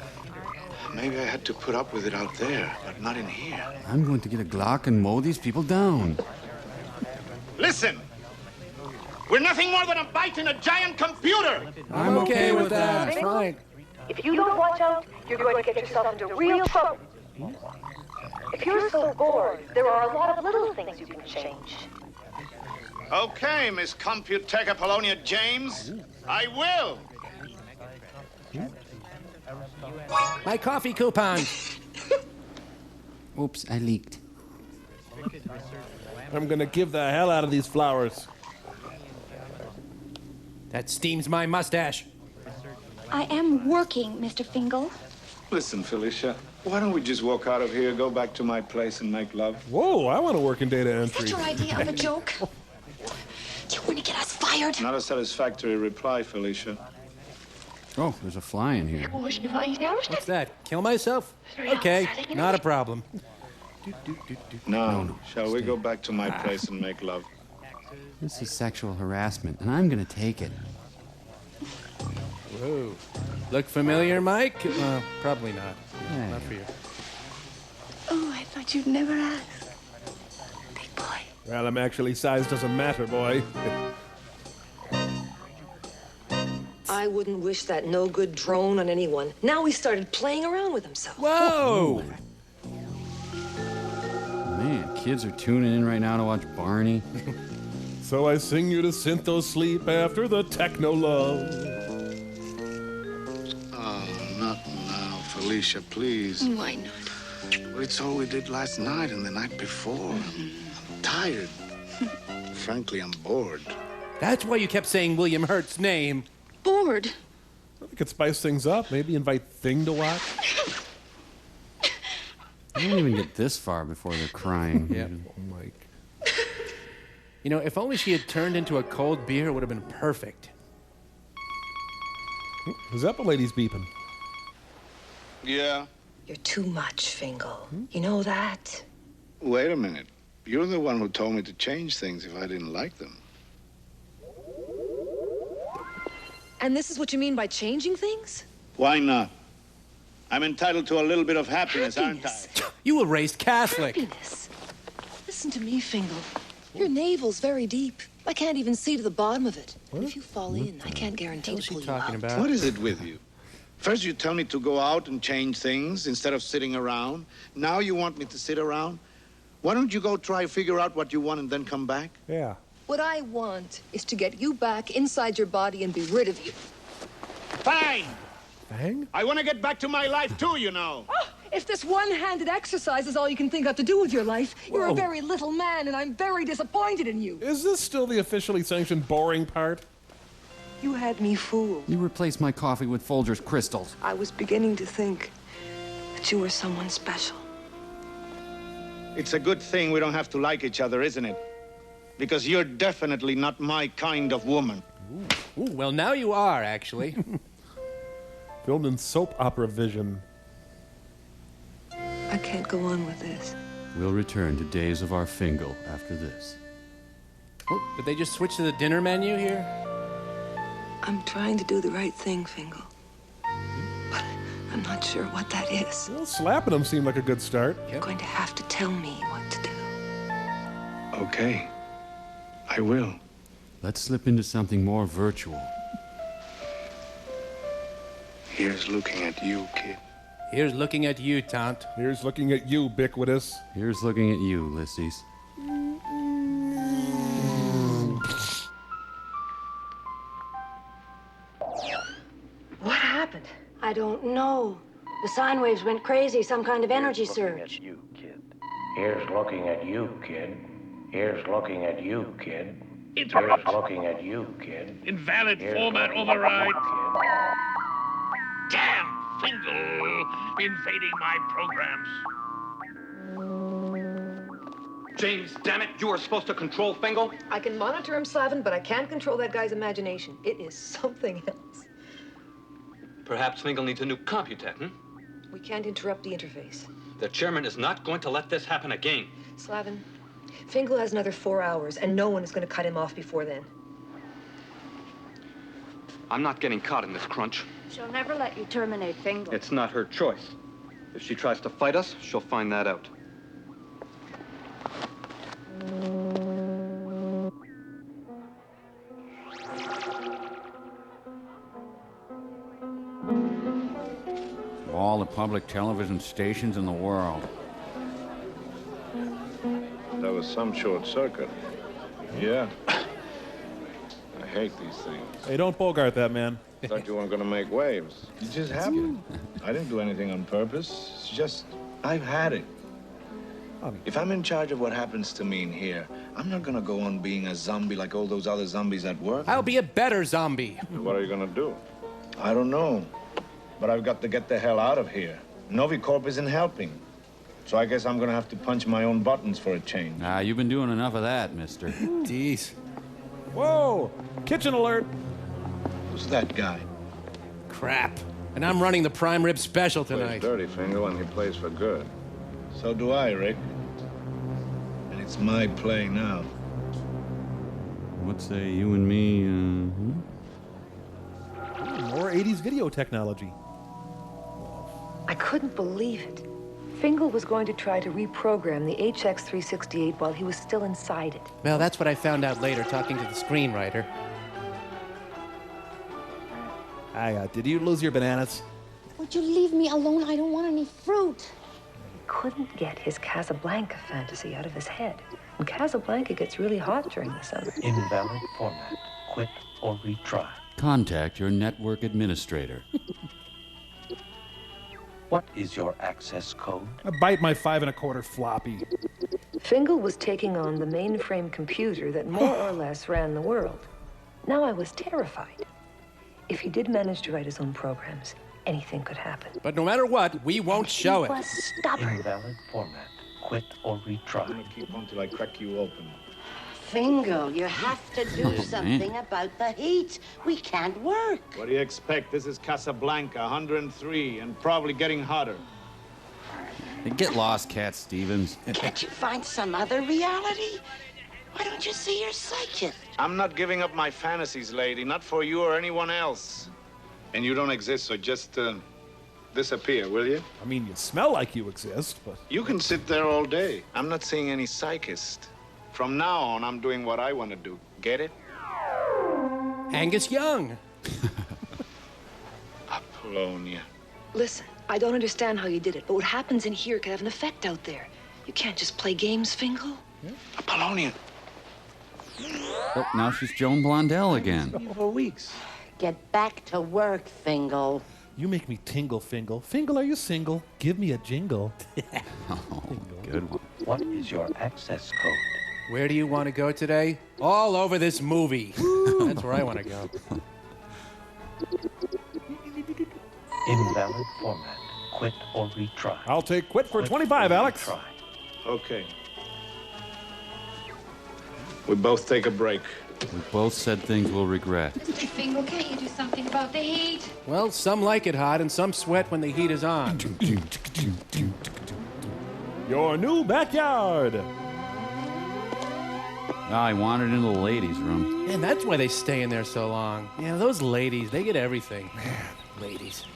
Maybe I had to put up with it out there, but not in here. I'm going to get a Glock and mow these people down. Listen! We're nothing more than a bite in a giant computer! I'm okay with that. Fine. If you don't watch out, you're going to get yourself into real trouble. If you're so bored, there are a lot of little things you can change. Okay, Miss Computech Apollonia James. I will. My coffee coupon. Oops, I leaked. I'm gonna give the hell out of these flowers. That steams my mustache. I am working, Mr. Fingal. Listen, Felicia, why don't we just walk out of here, go back to my place, and make love? Whoa, I want to work in data entry. Is that your idea of a joke? Do you want to get us fired? Not a satisfactory reply, Felicia. Oh, there's a fly in here. What's that? Kill myself? Okay, not a problem. No. Shall we go back to my place and make love? This is sexual harassment, and I'm gonna take it. Whoa. Look familiar, Mike? Probably not. Not for you. Oh, I thought you'd never ask. Big boy. Well, actually, size doesn't matter, boy. I wouldn't wish that no-good drone on anyone. Now he started playing around with himself. Whoa! Man, kids are tuning in right now to watch Barney. So I sing you to syntho sleep after the techno love. Oh, not now, Felicia, please. Why not? Well, it's all we did last night and the night before. I'm tired. Frankly, I'm bored. That's why you kept saying William Hurt's name. Bored. We could spice things up. Maybe invite Thing to watch. I don't even get this far before they're crying. Yep. Mike. You know, if only she had turned into a cold beer, it would have been perfect. Is that the lady's beeping? Yeah? You're too much, Fingal. You know that? Wait a minute. You're the one who told me to change things if I didn't like them. And this is what you mean by changing things? Why not? I'm entitled to a little bit of happiness, aren't I? You were raised Catholic. Happiness. Listen to me, Fingal. Your navel's very deep. I can't even see to the bottom of it. And if you fall in, I can't guarantee to pull you out. What is it with you? First you tell me to go out and change things instead of sitting around. Now you want me to sit around? Why don't you go try figure out what you want and then come back? Yeah. What I want is to get you back inside your body and be rid of you. Fine! Bang? I want to get back to my life too, you know. Oh, if this one-handed exercise is all you can think of to do with your life, you're a very little man, and I'm very disappointed in you. Is this still the officially sanctioned boring part? You had me fooled. You replaced my coffee with Folgers crystals. I was beginning to think that you were someone special. It's a good thing we don't have to like each other, isn't it? Because you're definitely not my kind of woman. Ooh, well, now you are, actually. Filmed in soap opera vision. I can't go on with this. We'll return to Days of Our Fingal after this. Oh, did they just switch to the dinner menu here? I'm trying to do the right thing, Fingal. But I'm not sure what that is. Well, slapping him seemed like a good start. You're going to have to tell me what to do. Okay. I will. Let's slip into something more virtual. Here's looking at you, kid. Here's looking at you, Tant. Here's looking at you, ubiquitous. Here's looking at you, Ulysses. What happened? I don't know. The sine waves went crazy, some kind of energy surge. You, kid. Here's looking at you, kid. Here's looking at you, kid. Interrupt. Here's looking at you, kid. Invalid Here's format looking override. at Damn Fingal invading my programs. James, damn it, you are supposed to control Fingal? I can monitor him, Slavin, but I can't control that guy's imagination. It is something else. Perhaps Fingal needs a new Computech, We can't interrupt the interface. The chairman is not going to let this happen again. Slavin, Fingal has another 4 hours, and no one is going to cut him off before then. I'm not getting caught in this crunch. She'll never let you terminate Fingal. It's not her choice. If she tries to fight us, she'll find that out. All the public television stations in the world. That was some short circuit. Yeah. I hate these things. Hey, don't bogart that, man. I thought you weren't going to make waves. It just happened. I didn't do anything on purpose. It's just, I've had it. If I'm in charge of what happens to me in here, I'm not going to go on being a zombie like all those other zombies at work. I'll be a better zombie. What are you going to do? I don't know. But I've got to get the hell out of here. Novicorp isn't helping. So I guess I'm going to have to punch my own buttons for a change. Ah, you've been doing enough of that, mister. Jeez. Whoa! Kitchen alert! Who's that guy? Crap. And I'm running the prime rib special Plays tonight. dirty, Fingal, and he plays for good. So do I, Rick. And it's my play now. What say you and me, More 80s video technology. I couldn't believe it. Fingal was going to try to reprogram the HX368 while he was still inside it. Well, that's what I found out later talking to the screenwriter. Did you lose your bananas? Would you leave me alone? I don't want any fruit. Couldn't get his Casablanca fantasy out of his head. And Casablanca gets really hot during the summer. Invalid format. Quit or retry. Contact your network administrator. What is your access code? I bite my 5 1/4 floppy. Fingal was taking on the mainframe computer that more or less ran the world. Now I was terrified. If he did manage to write his own programs, anything could happen. But no matter what, we won't show it. He was stubborn. Invalid format. Quit or retry. I'm gonna keep on till I crack you open. Fingal, you have to do something about the heat. We can't work. What do you expect? This is Casablanca, 103, and probably getting hotter. Get lost, Cat Stevens. Can't you find some other reality? Why don't you see your psychic? I'm not giving up my fantasies, lady. Not for you or anyone else. And you don't exist, so just disappear, will you? I mean, you smell like you exist, but... You can sit there all day. I'm not seeing any psychist. From now on, I'm doing what I want to do. Get it? Angus Young. Apollonia. Listen, I don't understand how you did it, but what happens in here could have an effect out there. You can't just play games, Fingal. Apollonia. Oh, now she's Joan Blondell again. For weeks. Get back to work, Fingal. You make me tingle, Fingal. Fingal, are you single? Give me a jingle. Oh, good one. What is your access code? Where do you want to go today? All over this movie. That's where I want to go. Invalid format. Quit or retry. I'll take quit for 25, Alex. Retry. Okay. We both take a break. We both said things we'll regret. Mr. Fingal, can't you do something about the heat? Well, some like it hot and some sweat when the heat is on. Your new backyard. I wandered into the ladies' room. And that's why they stay in there so long. Yeah, those ladies, they get everything. Man, ladies.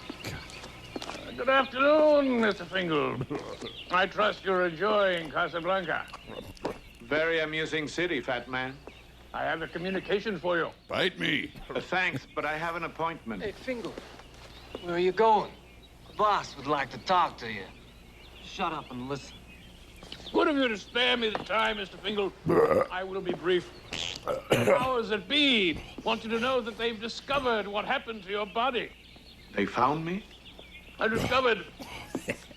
Good afternoon, Mr. Fingal. I trust you're enjoying Casablanca. Very amusing city, fat man. I have a communication for you. Bite me. Thanks, but I have an appointment. Hey, Fingal, where are you going? The boss would like to talk to you. Shut up and listen. Good of you to spare me the time, Mr. Fingal. I will be brief. Powers that be want you to know that they've discovered what happened to your body. They found me? I discovered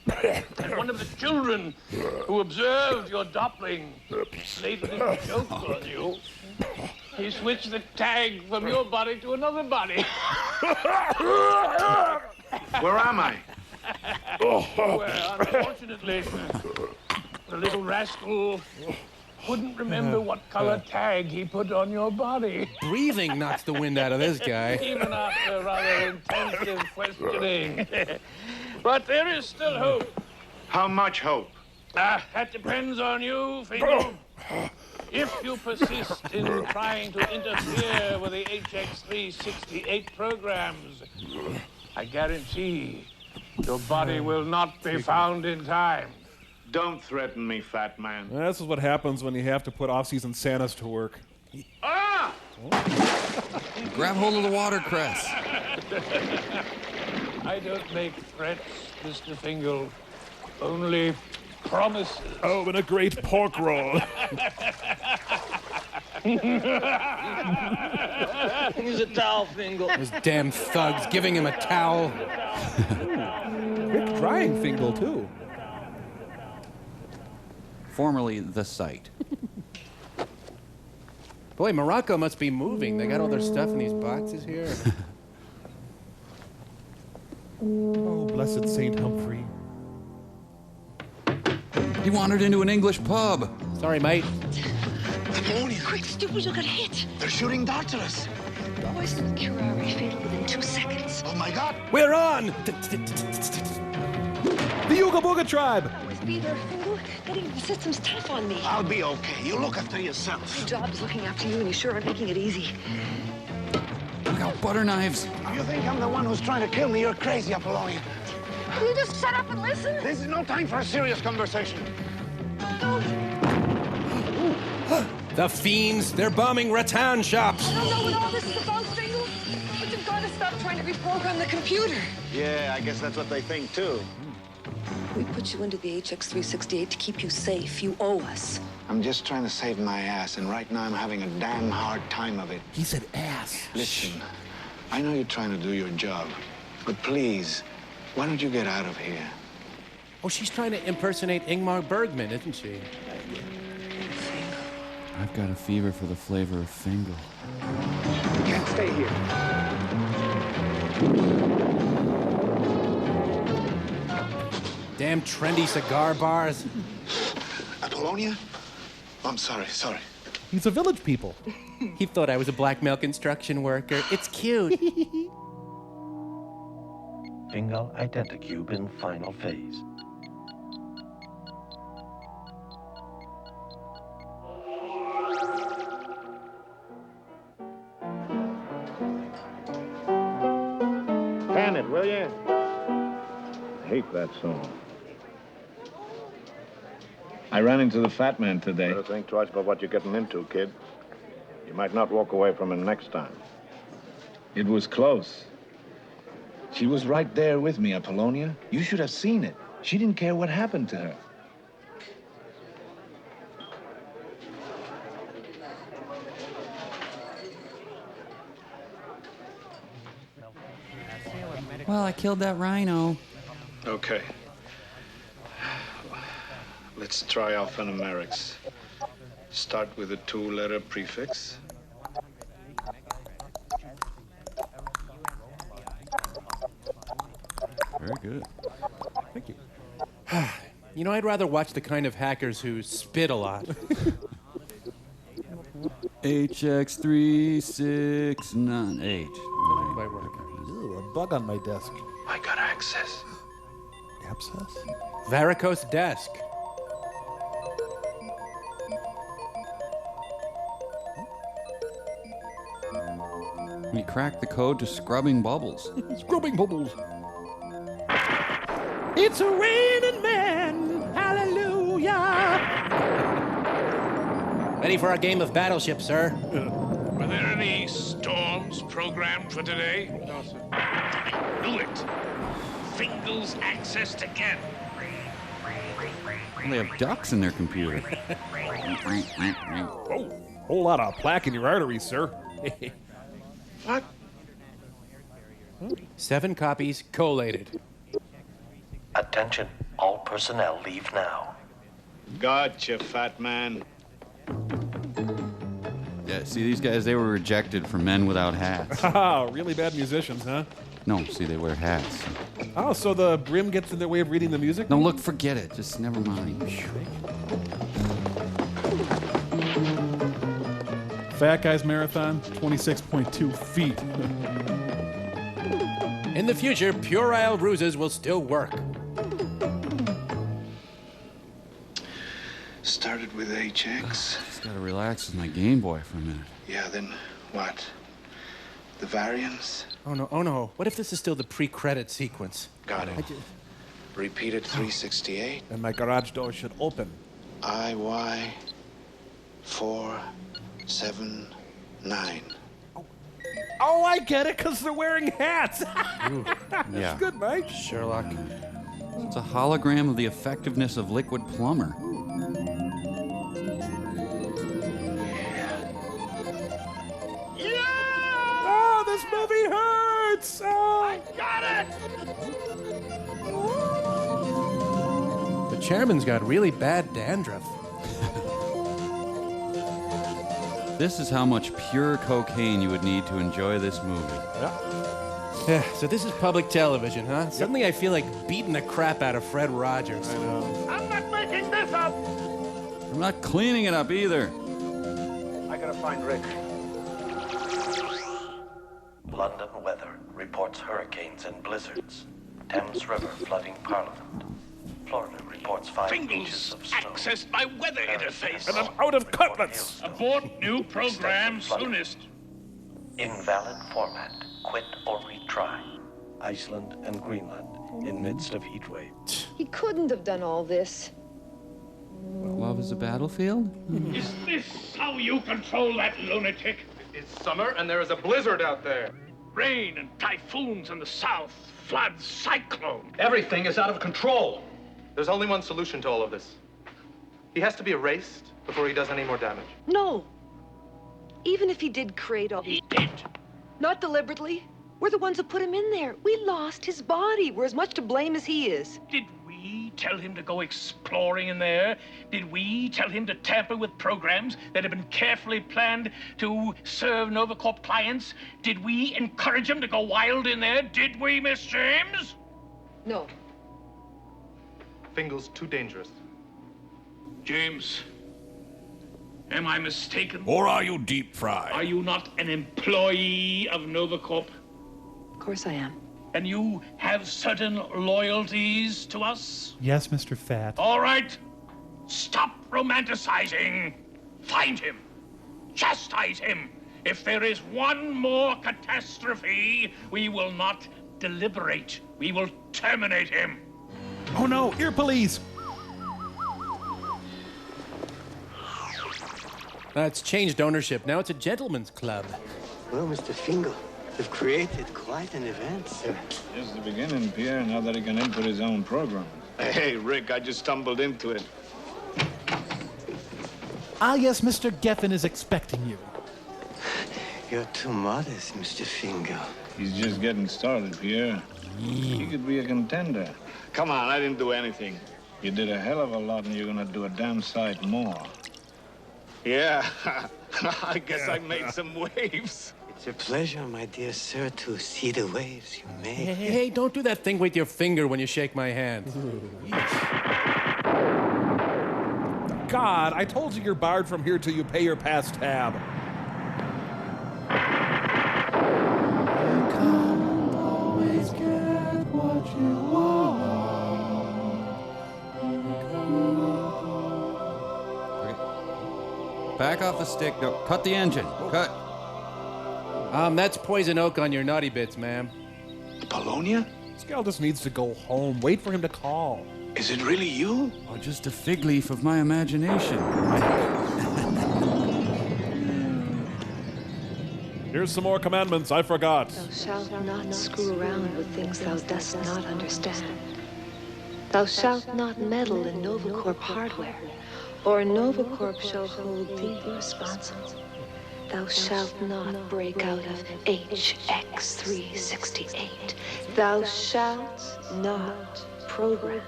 that one of the children who observed your doppling played a little joke on you. He switched the tag from your body to another body. Where am I? Well, unfortunately, the little rascal couldn't remember what color tag he put on your body. Breathing knocks the wind out of this guy. Even after rather intensive questioning. But there is still hope. How much hope? That depends on you, Fingal. If you persist in trying to interfere with the HX368 programs, I guarantee your body will not be found in time. Don't threaten me, fat man. This is what happens when you have to put off-season Santas to work. Ah! Grab hold of the watercress. I don't make threats, Mr. Fingal. Only promises. Oh, and a great pork roll. Use a towel, Fingal. Those damn thugs giving him a towel. Quick drying Fingal, too. Formerly the site. Boy, Morocco must be moving. They got all their stuff in these boxes here. Oh, blessed Saint Humphrey. He wandered into an English pub. Sorry, mate. Quick, stupid, you'll get hit. They're shooting darts at us. Boys in the Curare fatal within 2 seconds. Oh, my God. We're on! The Yuga Booga tribe. Always be there, Fingal. Getting the system's tough on me. I'll be okay. You look after yourself. Your job is looking after you, and you sure aren't making it easy. Look out, butter knives. You think I'm the one who's trying to kill me? You're crazy, Apollonia. Will you just shut up and listen? This is no time for a serious conversation. The fiends, they're bombing rattan shops. I don't know what all this is about, Fingal, but you've got to stop trying to reprogram the computer. Yeah, I guess that's what they think, too. We put you into the HX368 to keep you safe. You owe us. I'm just trying to save my ass, and right now I'm having a damn hard time of it. He said ass. Listen, I know you're trying to do your job, but please, why don't you get out of here? Oh, she's trying to impersonate Ingmar Bergman, isn't she? I've got a fever for the flavor of Fingal. Can't stay here. Damn trendy cigar bars. Apollonia? I'm sorry. He's a Village People. He thought I was a blackmail construction worker. It's cute. Fingal Identicube in final phase. Pan it, will you? I hate that song. I ran into the fat man today. Better think twice about what you're getting into, kid. You might not walk away from him next time. It was close. She was right there with me, Apollonia. You should have seen it. She didn't care what happened to her. Well, I killed that rhino. Okay. Let's try alphanumerics. Start with a two-letter prefix. Very good. Thank you. You know, I'd rather watch the kind of hackers who spit a lot. HX3698. Ew, a bug on my desk. I got access. Abscess? Varicose desk. We cracked the code to scrubbing bubbles. Scrubbing bubbles. It's a raining man. Hallelujah. Ready for our game of battleship, sir. Were there any storms programmed for today? No, sir. I knew it. Fingal's accessed again. They have ducks in their computer. Oh, whole lot of plaque in your arteries, sir. What? 7 copies collated. Attention, all personnel leave now. Gotcha, fat man. Yeah, see, these guys, they were rejected for men without hats. Oh, really bad musicians, huh? No, see, they wear hats. Oh, so the brim gets in their way of reading the music? No, look, forget it. Just never mind. Fat Guys Marathon, 26.2 feet. In the future, puerile ruses will still work. Started with HX. Just gotta relax with my Game Boy for a minute. Yeah, then what? The variants? Oh no. What if this is still the pre-credit sequence? Got it. Repeated 368. And my garage door should open. IY 479. Oh, I get it, because they're wearing hats. Yeah. That's good, Mike. Sherlock. It's a hologram of the effectiveness of Liquid Plumber. Oh, this movie hurts. Oh. I got it! The chairman's got really bad dandruff. This is how much pure cocaine you would need to enjoy this movie. Yeah, so this is public television, huh? Suddenly I feel like beating the crap out of Fred Rogers. I know. I'm not making this up! I'm not cleaning it up either. I gotta find Rick. London weather reports hurricanes and blizzards. Thames River flooding Parliament. Florida reports 5 inches Fingal's of snow. accessed my weather interface. And I'm out of cutlets. Abort new program soonest. Invalid format. Quit or retry. Iceland and Greenland in midst of heat wave. He couldn't have done all this. Love is a battlefield? Is this how you control that lunatic? It's summer and there is a blizzard out there. Rain and typhoons in the south, floods, cyclone. Everything is out of control. There's only one solution to all of this. He has to be erased before he does any more damage. No. Even if he did create all... He did. Not deliberately. We're the ones who put him in there. We lost his body. We're as much to blame as he is. Did we tell him to go exploring in there? Did we tell him to tamper with programs that had been carefully planned to serve Novacorp clients? Did we encourage him to go wild in there? Did we, Miss James? No. Fingal's too dangerous. James, am I mistaken? Or are you deep fried? Are you not an employee of Novacorp? Of course I am. And you have certain loyalties to us? Yes, Mr. Fat. All right. Stop romanticizing. Find him. Chastise him. If there is one more catastrophe, we will not deliberate. We will terminate him. Oh no, ear police! It's changed ownership. Now it's a gentleman's club. Well, Mr. Fingal, you've created quite an event, sir. Just the beginning, Pierre, now that he can input his own program. Hey, Rick, I just stumbled into it. Ah, yes, Mr. Geffen is expecting you. You're too modest, Mr. Fingal. He's just getting started, Pierre. He could be a contender. Come on, I didn't do anything. You did a hell of a lot, and you're gonna do a damn sight more. Yeah, I guess I made some waves. It's a pleasure, my dear sir, to see the waves you made. Hey, don't do that thing with your finger when you shake my hand. God, I told you you're barred from here till you pay your pass tab. Always get what you want. Back off the stick. No, cut the engine. Cut. That's poison oak on your naughty bits, ma'am. Polonia? Scal just needs to go home. Wait for him to call. Is it really you? Oh, just a fig leaf of my imagination. Here's some more commandments I forgot. Thou shalt not screw around with things thou dost not understand. Thou shalt not meddle in Novacorp hardware, or Novacorp shall hold thee responsible. Thou shalt not break out of HX368. Thou shalt not program.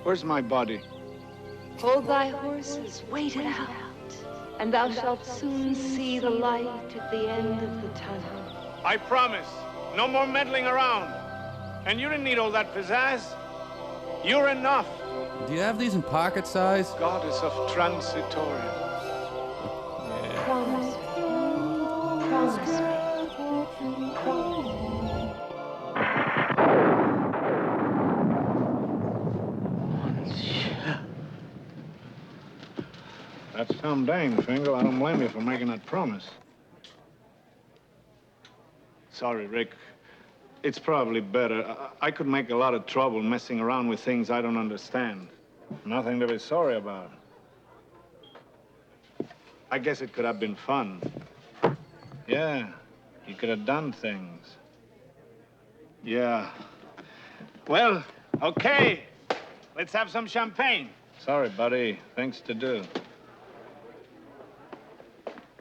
Where's my body? Hold thy horses, wait it out, and thou shalt soon see the light at the end of the tunnel. I promise. No more meddling around. And you didn't need all that pizzazz. You're enough. Do you have these in pocket size? Goddess of transitorium. Promise. Promise me. That's some dame, Fingal. I don't blame you for making that promise. Sorry, Rick. It's probably better. I could make a lot of trouble messing around with things I don't understand. Nothing to be sorry about. I guess it could have been fun. Yeah, you could have done things. Yeah. Well, okay. Let's have some champagne. Sorry, buddy. Things to do.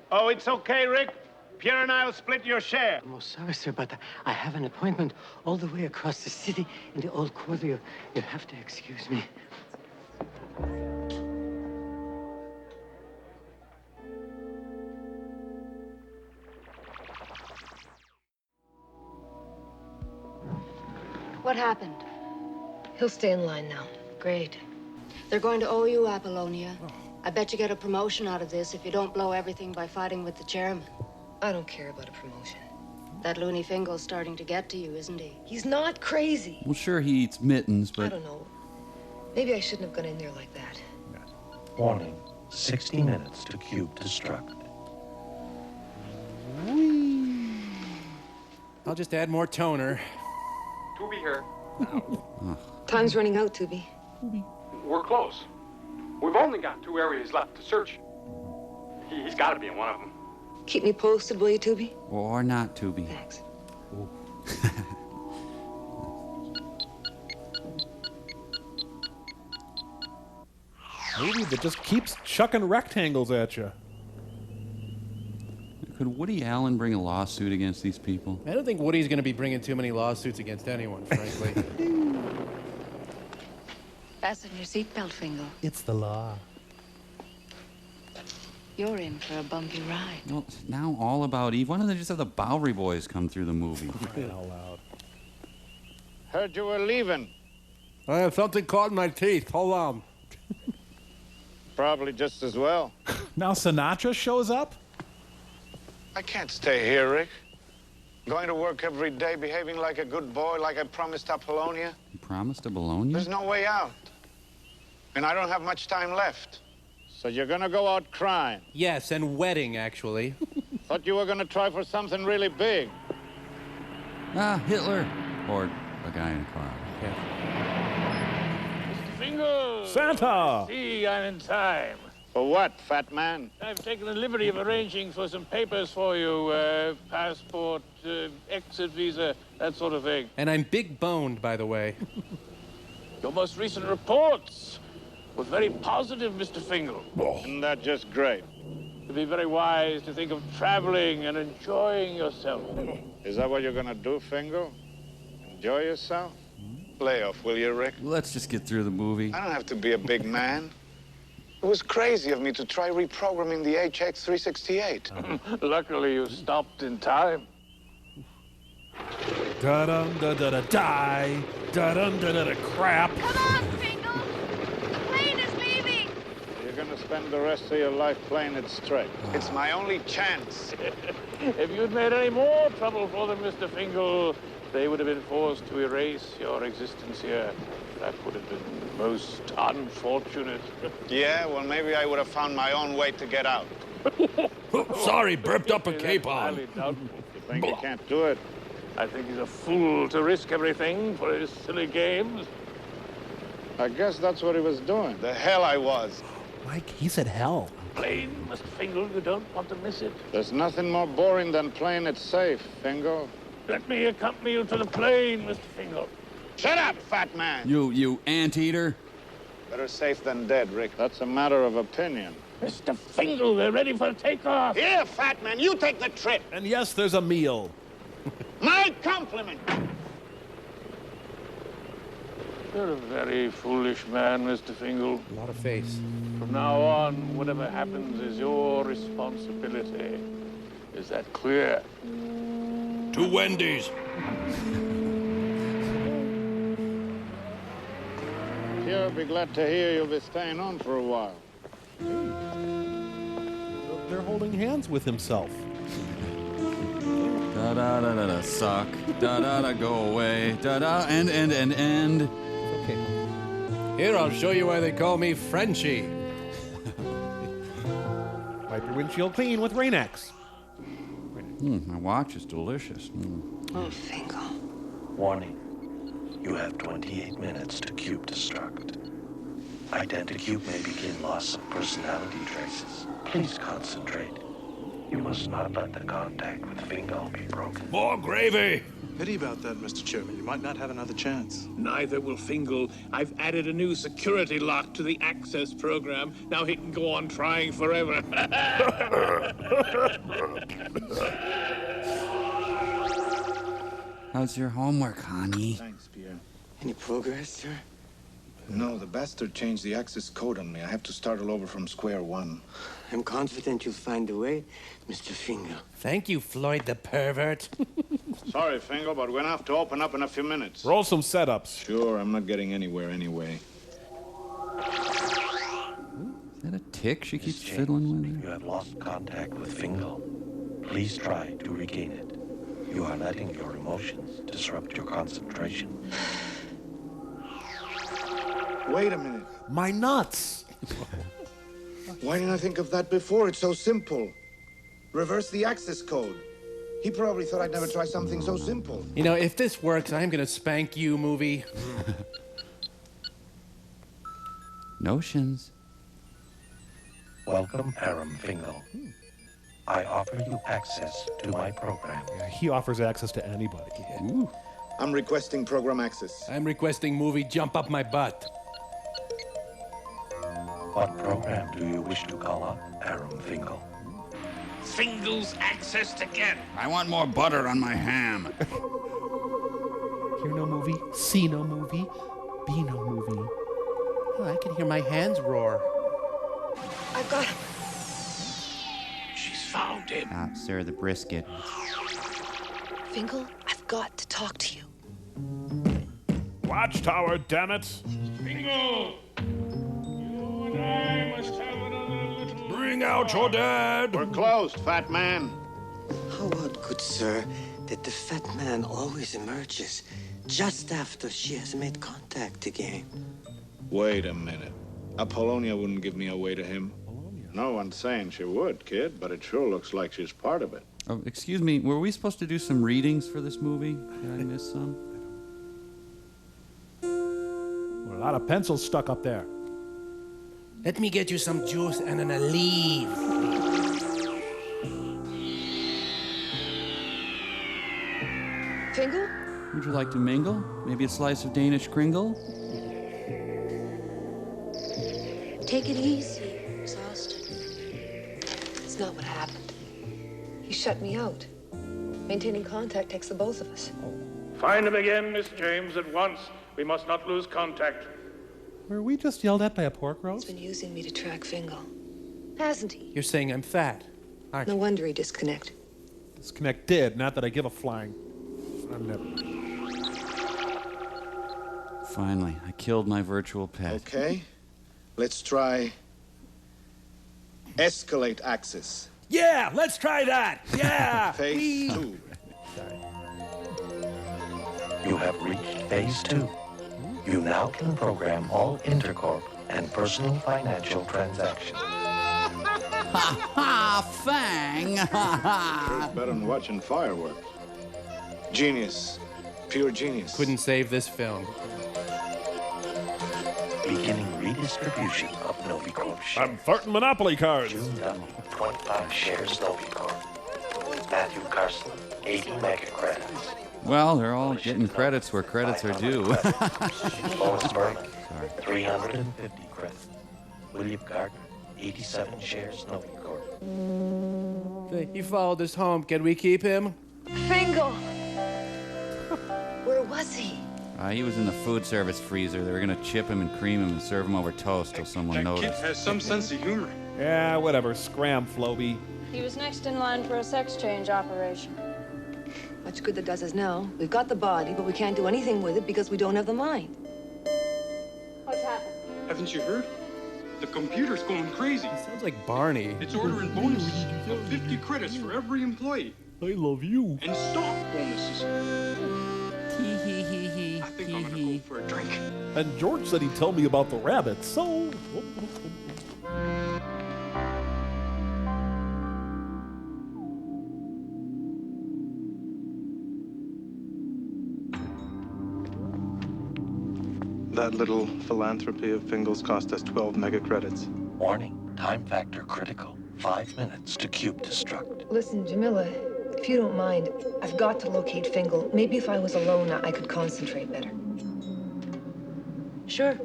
Oh, it's okay, Rick. Pierre and I'll split your share. I'm most sorry, sir, but I have an appointment all the way across the city in the old quarter. You'll have to excuse me. What happened? He'll stay in line now. Great. They're going to owe you, Apollonia. I bet you get a promotion out of this if you don't blow everything by fighting with the chairman. I don't care about a promotion. That loony Fingal's starting to get to you, isn't he? He's not crazy. Well, sure, he eats mittens, but... I don't know. Maybe I shouldn't have gone in there like that. Warning, 60 minutes to cube destruct. I'll just add more toner. To be here. Time's running out, Tooby. We're close. We've only got 2 areas left to search. He's got to be in one of them. Keep me posted, will you, Tooby? Or not, Tooby. Thanks. Movie that just keeps chucking rectangles at you. Could Woody Allen bring a lawsuit against these people? I don't think Woody's going to be bringing too many lawsuits against anyone, frankly. Fasten your seatbelt, Fingal. It's the law. You're in for a bumpy ride. Well, now all about Eve. Why don't they just have the Bowery Boys come through the movie? Crying out loud. Heard you were leaving. I have something caught in my teeth. Hold on. Probably just as well. Now Sinatra shows up? I can't stay here, Rick. Going to work every day, behaving like a good boy, like I promised Apollonia. You promised to Bologna? There's no way out. And I don't have much time left. So you're gonna go out crying? Yes, and wedding, actually. Thought you were gonna try for something really big. Ah, Hitler. Or a guy in a cloud. Mr. Fingal! Santa! See, I'm in time. For what, fat man? I've taken the liberty of arranging for some papers for you. Passport, exit visa, that sort of thing. And I'm big boned, by the way. Your most recent reports were very positive, Mr. Fingal. Isn't that just great? It'd be very wise to think of traveling and enjoying yourself. Is that what you're gonna do, Fingal? Enjoy yourself? Lay off, will you, Rick? Let's just get through the movie. I don't have to be a big man. It was crazy of me to try reprogramming the HX368. Luckily, you stopped in time. Da-dum, da-da-da, die. Da-dum, da-da-da, crap. Come on, Fingal! The plane is leaving! You're gonna spend the rest of your life playing it straight. It's my only chance. If you'd made any more trouble for them, Mr. Fingal, they would have been forced to erase your existence here. That would have been most unfortunate. Yeah, well, maybe I would have found my own way to get out. Sorry, burped up a capon. Highly doubtful. You think you can't do it? I think he's a fool to risk everything for his silly games. I guess that's what he was doing. The hell I was. Mike, he said hell. Plane, Mr. Fingal, you don't want to miss it. There's nothing more boring than playing it safe, Fingal. Let me accompany you to the plane, Mr. Fingal. Shut up, fat man! You anteater. Better safe than dead, Rick. That's a matter of opinion. Mr. Fingal, we're ready for takeoff. Here, fat man, you take the trip. And yes, there's a meal. My compliment. You're a very foolish man, Mr. Fingal. A lot of face. From now on, whatever happens is your responsibility. Is that clear? To Wendy's. Sure, be glad to hear you'll be staying on for a while. They're holding hands with himself. Da-da-da-da-da, suck. Da-da-da, go away. Da-da, end. Okay. Here, I'll show you why they call me Frenchie. Wipe your windshield clean with Rain-X. My watch is delicious. Oh, Fingal. Warning. You have 28 minutes to cube destruct. Identicube may begin loss of personality traces. Please concentrate. You must not let the contact with Fingal be broken. More gravy! Pity about that, Mr. Chairman. You might not have another chance. Neither will Fingal. I've added a new security lock to the access program. Now he can go on trying forever. How's your homework, honey? Thanks, Pierre. Any progress, sir? No, the bastard changed the access code on me. I have to start all over from square one. I'm confident you'll find a way, Mr. Fingal. Thank you, Floyd the pervert. Sorry, Fingal, but we're gonna have to open up in a few minutes. Roll some setups. Sure, I'm not getting anywhere anyway. Is that a tick she keeps Miss fiddling James, with? You have lost contact with Fingal. Please try to regain it. You are letting your emotions disrupt your concentration. Wait a minute. My nuts. Why didn't I think of that before? It's so simple. Reverse the access code. He probably thought I'd never try something so simple. You know, if this works, I'm gonna spank you, movie. Notions. Welcome, Aram Fingal. I offer you access to my program. Yeah, he offers access to anybody. Ooh. I'm requesting program access. I'm requesting movie jump up my butt. What program do you wish to call up, Aram Fingal? Fingal's accessed again. I want more butter on my ham. Hear no movie, see no movie, be no movie. Oh, I can hear my hands roar. I've got him. She's found him. Ah, sir, the brisket. Fingal, I've got to talk to you. Watchtower, damn it! Fingal! You and I must have another little... Bring out your dad! We're closed, fat man. How odd, good sir, that the fat man always emerges just after she has made contact again. Wait a minute. Apollonia wouldn't give me away to him. No one's saying she would, kid, but it sure looks like she's part of it. Oh, excuse me, were we supposed to do some readings for this movie? Did I miss some? A lot of pencils stuck up there. Let me get you some juice and an olive. Fingal? Would you like to mingle? Maybe a slice of Danish kringle? Take it easy, exhausted. It's not what happened. He shut me out. Maintaining contact takes the both of us. Find him again, Miss James, at once. We must not lose contact. Were we just yelled at by a pork roast? He's been using me to track Fingal. Hasn't he? You're saying I'm fat, aren't No you? wonder he disconnected. Disconnected, not that I give a flying. I'm never. Finally, I killed my virtual pet. Okay. Let's try escalate access. Yeah, let's try that. Yeah. Phase 2. You have reached phase 2. You now can program all intercorp and personal financial transactions. Ha ha, Fang! It's better than watching fireworks. Genius. Pure genius. Couldn't save this film. Beginning redistribution of Novicorp shares. I'm farting Monopoly cards. June Dunn, 25 shares Novicorp. Matthew Carson, 80 mega credits. Well, they're all getting credits where credits are due. Lois Berman, 350 credits. William Gardner, 87 shares Novicorp. He followed us home. Can we keep him? Fingal! Where was he? He was in the food service freezer. They were going to chip him and cream him and serve him over toast till someone That kid noticed. has some sense of humor. Yeah, whatever. Scram, Floby. He was next in line for a sex change operation. Much good that does us now. We've got the body, but we can't do anything with it because we don't have the mind. What's happened? Haven't you heard? The computer's going crazy. Sounds like Barney. It's ordering bonuses of 50 credits for every employee. I love you. And stock bonuses. I think I'm gonna go for a drink. And George said he'd tell me about the rabbits, so... That little philanthropy of Fingal's cost us 12 mega credits. Warning, time factor critical. 5 minutes to cube destruct. Listen, Jamila, if you don't mind, I've got to locate Fingal. Maybe if I was alone, I could concentrate better. Sure.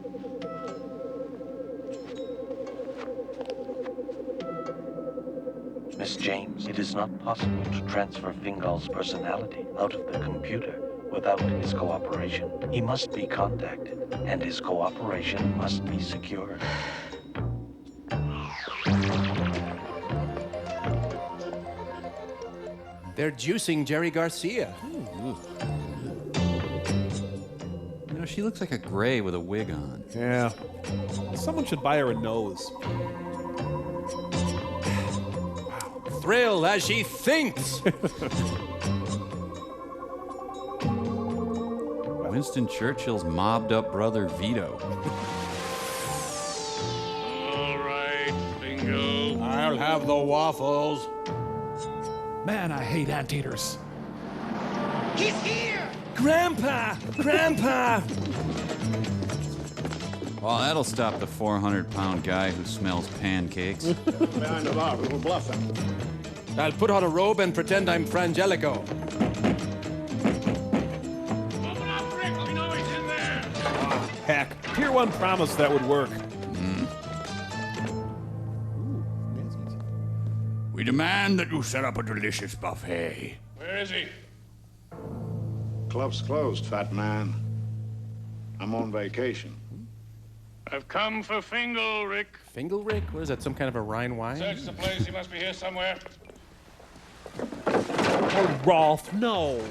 Miss James, it is not possible to transfer Fingal's personality out of the computer without his cooperation. He must be contacted, and his cooperation must be secured. They're juicing Jerry Garcia. You know, she looks like a gray with a wig on. Yeah. Someone should buy her a nose. Thrill as she thinks. Winston Churchill's mobbed up brother Vito. All right, Bingo. I'll have the waffles. Man, I hate anteaters. He's here! Grandpa! Grandpa! Well, that'll stop the 400-pound guy who smells pancakes. Behind the bar, we'll bluff him. I'll put on a robe and pretend I'm Frangelico. Open up, Rick. We know he's in there. Heck, Pier 1 promised that would work. We demand that you set up a delicious buffet. Where is he? Club's closed, fat man. I'm on vacation. I've come for Fingal, Rick. Fingal, Rick? What is that, some kind of a Rhine wine? Search the place. He must be here somewhere. Oh, Rolf, no.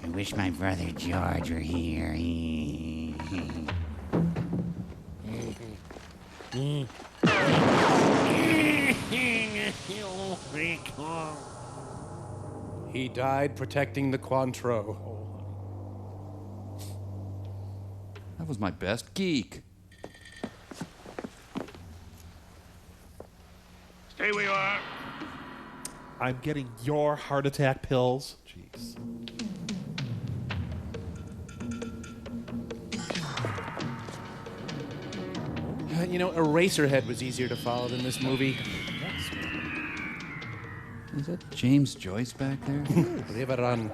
I wish my brother George were here. He died protecting the Cointreau. That was my best geek. Stay where you are. I'm getting your heart attack pills. Jeez. You know, Eraserhead was easier to follow than this movie. Is that James Joyce back there? Riveran.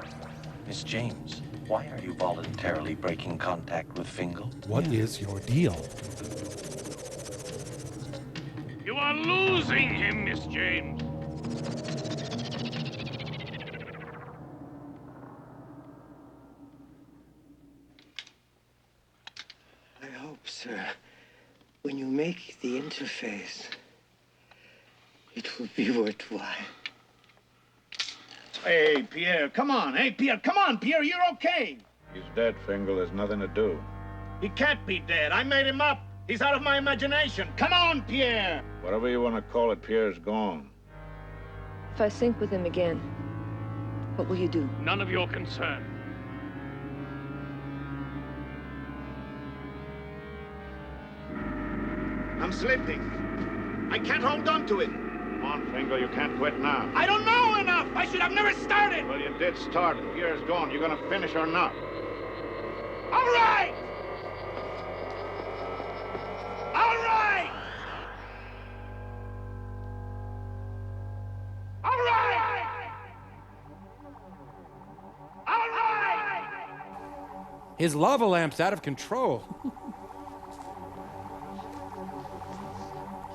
Miss James, why are you voluntarily breaking contact with Fingal? What is your deal? You are losing him, Miss James. I hope, sir, when you make the interface, it will be worthwhile. Hey, Pierre, come on. Hey, Pierre, come on, Pierre, you're okay. He's dead, Fingal. There's nothing to do. He can't be dead. I made him up. He's out of my imagination. Come on, Pierre. Whatever you want to call it, Pierre's gone. If I sync with him again, what will you do? None of your concern. I'm slipping. I can't hold on to it. Come on, Fingal, you can't quit now. I don't know enough. I should have never started. Well, you did start. Pierre's gone. You gonna finish or not? All right! All right! All right! All right! His lava lamp's out of control.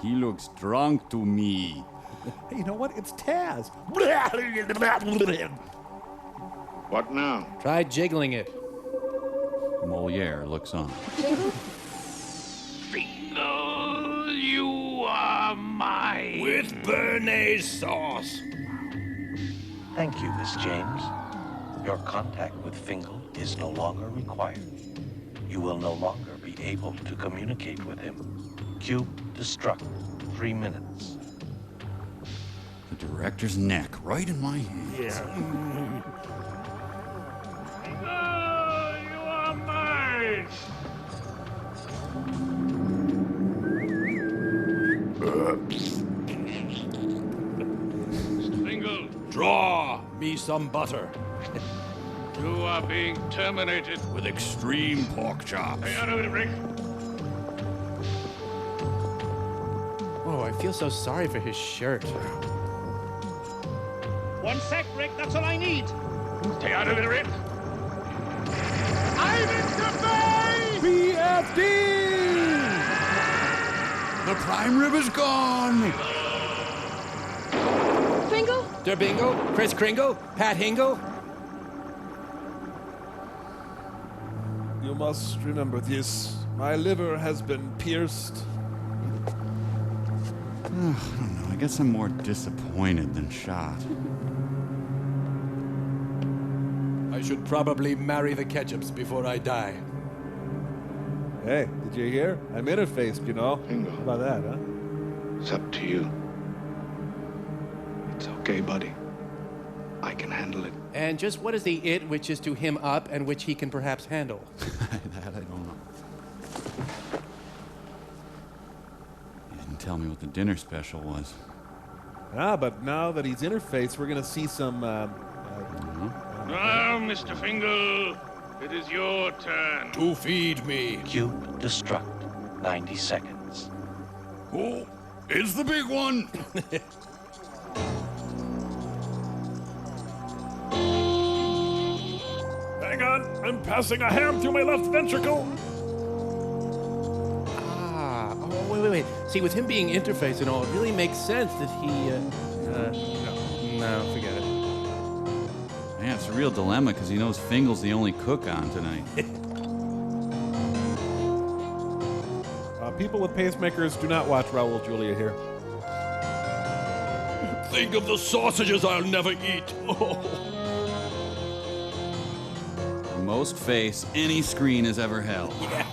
He looks drunk to me. Hey, you know what? It's Taz. What now? Try jiggling it. Moliere looks on. Fingal, you are mine. With béarnaise sauce. Thank you, Miss James. Your contact with Fingal is no longer required. You will no longer be able to communicate with him. Cube destruct. 3 minutes. The director's neck right in my hand. Fingal, you are mine. Fingal, Draw me some butter. you are being terminated. With extreme pork chops. Stay out of it, Rick. Oh, I feel so sorry for his shirt. 1 sec, Rick. That's all I need. Stay out of it, Rick. I'm in the BFD! The prime rib is gone. Fingal? Der Bingo? Chris Kringle? Pat Hingle? You must remember this. My liver has been pierced. I don't know. I guess I'm more disappointed than shot. I should probably marry the Ketchups before I die. Hey, did you hear? I'm interfaced, you know. Bingo. How about that, huh? It's up to you. It's okay, buddy. I can handle it. And just what is the it which is to him up and which he can perhaps handle? That I don't know. You didn't tell me what the dinner special was. But now that he's interfaced, we're going to see some... Now, Mr. Fingal, it is your turn. To feed me. Cube destruct. 90 seconds. Who is the big one? Hang on, I'm passing a ham through my left ventricle. Wait. See, with him being interfaced and all, it really makes sense that he, no, forget it. Man, it's a real dilemma because he knows Fingal's the only cook on tonight. People with pacemakers do not watch Raul Julia here. Think of the sausages I'll never eat. Most face any screen has ever held. Yeah.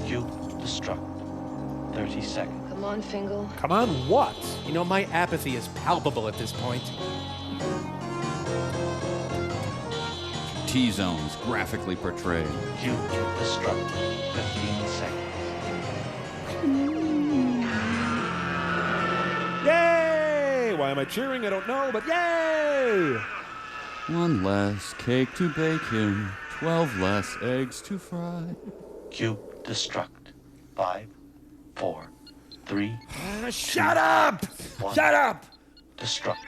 Cube destruct. 30 seconds. Come on, Fingal. Come on, what? You know, my apathy is palpable at this point. T-zones graphically portrayed. Cube destruct. 15 seconds. Yay! Why am I cheering? I don't know, but yay! One less cake to bake him, 12 less eggs to fry. Cube destruct. 5, 4, 3. Shut up! 1. Shut up! Destruct.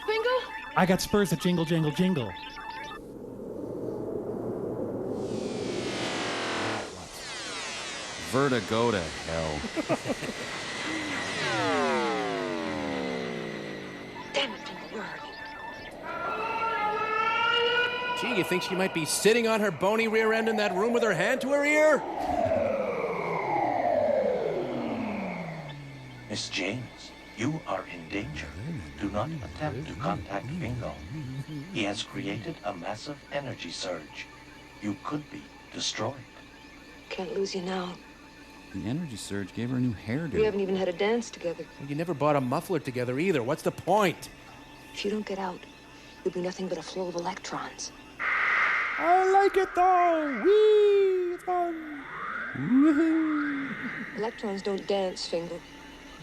Fingal? I got spurs that jingle, jingle, jingle. Vertigo to hell. Damn it, Fingal, where are you? Gee, you think she might be sitting on her bony rear end in that room with her hand to her ear? Miss James, you are in danger. Do not attempt to contact Fingal. He has created a massive energy surge. You could be destroyed. Can't lose you now. The energy surge gave her a new hairdo. We haven't even had a dance together. You never bought a muffler together either. What's the point? If you don't get out, you'll be nothing but a flow of electrons. I like it though! Whee! It's fun! Woohoo! Electrons don't dance, Fingal.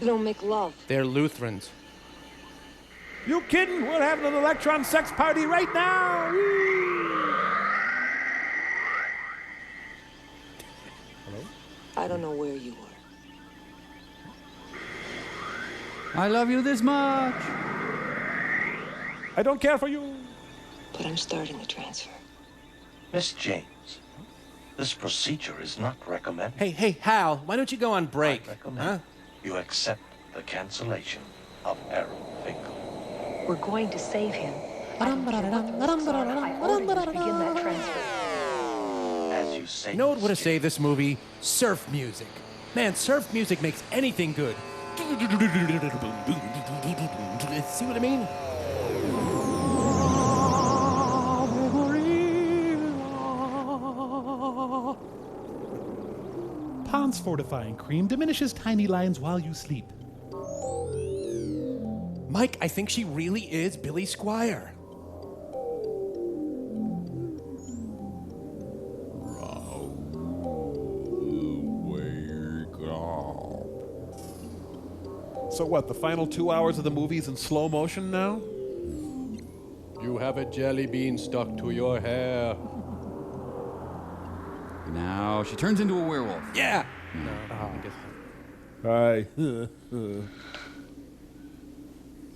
They don't make love. They're Lutherans. You kidding? We're having an electron sex party right now! Whee! Hello? I don't know where you were. I love you this much. I don't care for you. But I'm starting the transfer. Miss James, this procedure is not recommended. Hey, Hal, why don't you go on break? I recommend you accept the cancellation of Errol Fingal. We're going to save him. I don't care what the risks are. I order you to begin that transfer. As you say, You know what would have saved this movie? Surf music. Man, surf music makes anything good. See what I mean? Pond's fortifying cream diminishes tiny lines while you sleep. Mike, I think she really is Billy Squire. So what, the final 2 hours of the movie's in slow motion now? You have a jelly bean stuck to your hair. Now she turns into a werewolf. Yeah! Hi.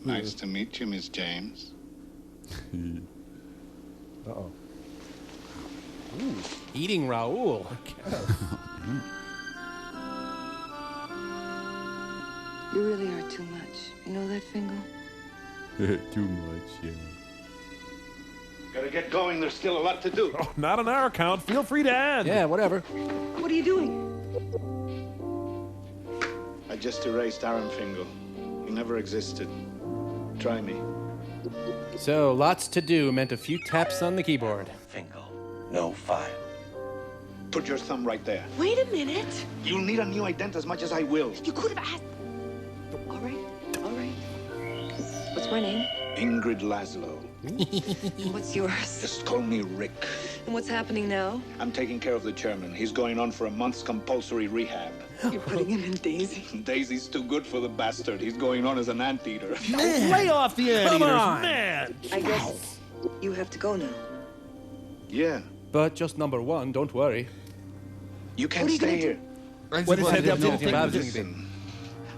Nice to meet you, Miss James. Uh-oh. Eating Raoul. You really are too much. You know that, Fingal? Too much, yeah. Gotta get going. There's still a lot to do. Oh, not on our account. Feel free to add. Yeah, whatever. What are you doing? I just erased Aaron Fingal. He never existed. Try me. So, lots to do meant a few taps on the keyboard. Fingal, no file. Put your thumb right there. Wait a minute. You'll need a new ident as much as I will. You could have asked. All right. What's my name? Ingrid Laszlo. And what's yours? Just call me Rick. And what's happening now? I'm taking care of the chairman. He's going on for a month's compulsory rehab. You're putting him in Daisy? Daisy's too good for the bastard. He's going on as an anteater. Man. Lay off the anteaters, man! I guess you have to go now. Yeah. But just number one, don't worry. You can't stay here. What is that? Listen,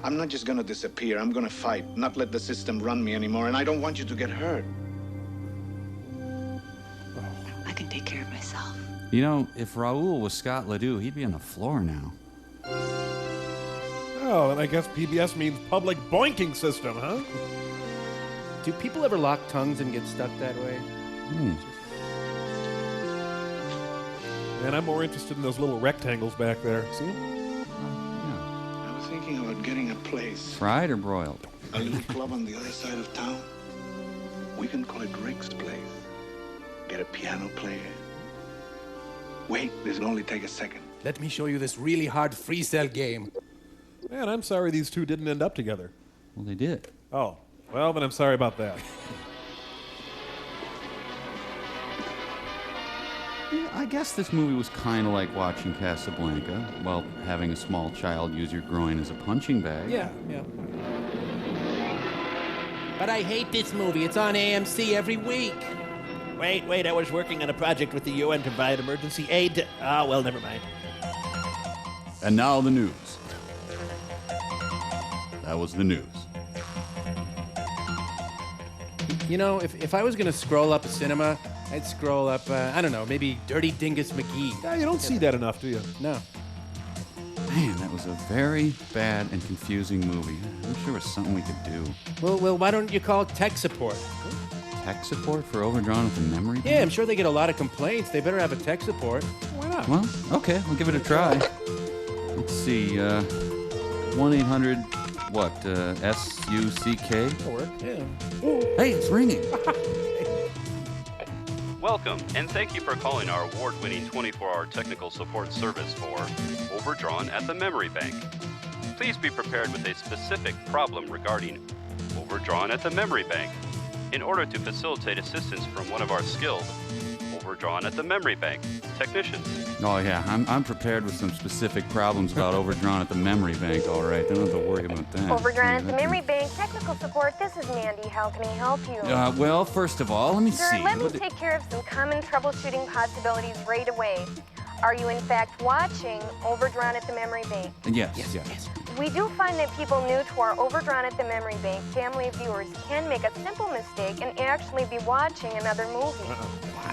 I'm not just gonna disappear. I'm gonna fight, not let the system run me anymore, and I don't want you to get hurt. I can take care of myself. You know, if Raoul was Scott Ledoux, he'd be on the floor now. Oh, and I guess PBS means public boinking system, huh? Do people ever lock tongues and get stuck that way? And I'm more interested in those little rectangles back there. See? I was thinking about getting a place. Fried or broiled? A little club on the other side of town. We can call it Rick's Place. Get a piano player. Wait, this'll only take a second. Let me show you this really hard freestyle game. Man, I'm sorry these two didn't end up together. Well, they did. Oh, well, then I'm sorry about that. Yeah, I guess this movie was kind of like watching Casablanca, while having a small child use your groin as a punching bag. Yeah. But I hate this movie. It's on AMC every week. Wait, I was working on a project with the UN to provide emergency aid to... well, never mind. And now the news. That was the news. You know, if I was going to scroll up a cinema, I'd scroll up, I don't know, maybe Dirty Dingus McGee. Yeah, you don't see that enough, do you? No. Man, that was a very bad and confusing movie. I wish there was something we could do. Well, why don't you call tech support? Tech support for Overdrawn at the memory bank? Yeah, I'm sure they get a lot of complaints. They better have a tech support. Why not? Well, okay, we'll give it a try. Let's see, 1-800, what, SUCK? That'll work, yeah. Hey, it's ringing. Welcome, and thank you for calling our award-winning 24-hour technical support service for Overdrawn at the Memory Bank. Please be prepared with a specific problem regarding Overdrawn at the Memory Bank in order to facilitate assistance from one of our skilled Overdrawn at the Memory Bank technicians. Oh, yeah, I'm prepared with some specific problems about Overdrawn at the memory bank, all right. Don't have to worry about that. Overdrawn at the memory bank, technical support. This is Mandy. How can I help you? Well, first of all, let me Sir, see. let me take care of some common troubleshooting possibilities right away. Are you in fact watching Overdrawn at the memory bank? Yes. We do find that people new to our Overdrawn at the memory bank family of viewers can make a simple mistake and actually be watching another movie.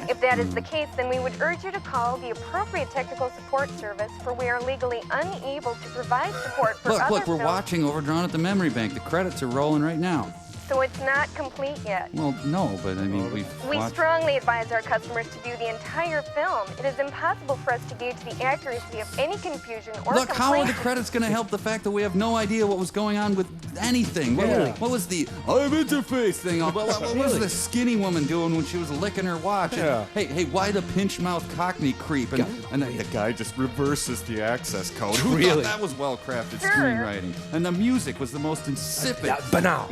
If that is the case, then we would urge you to call the appropriate technical support service, for we are legally unable to provide support for other Look, we're films. watching Overdrawn at the memory bank. The credits are rolling right now. So it's not complete yet. Well, no, but I mean, We watched... strongly advise our customers to view the entire film. It is impossible for us to gauge the accuracy of any confusion or Look, how are the complaint. credits going to help the fact that we have no idea what was going on with anything? What was the I'm interface thing? What was the skinny woman doing when she was licking her watch? Yeah. And, hey, why the pinch-mouth Cockney creep? And the guy just reverses the access code. Who Really? thought that was well-crafted Sure. screenwriting? And the music was the most insipid, Banal.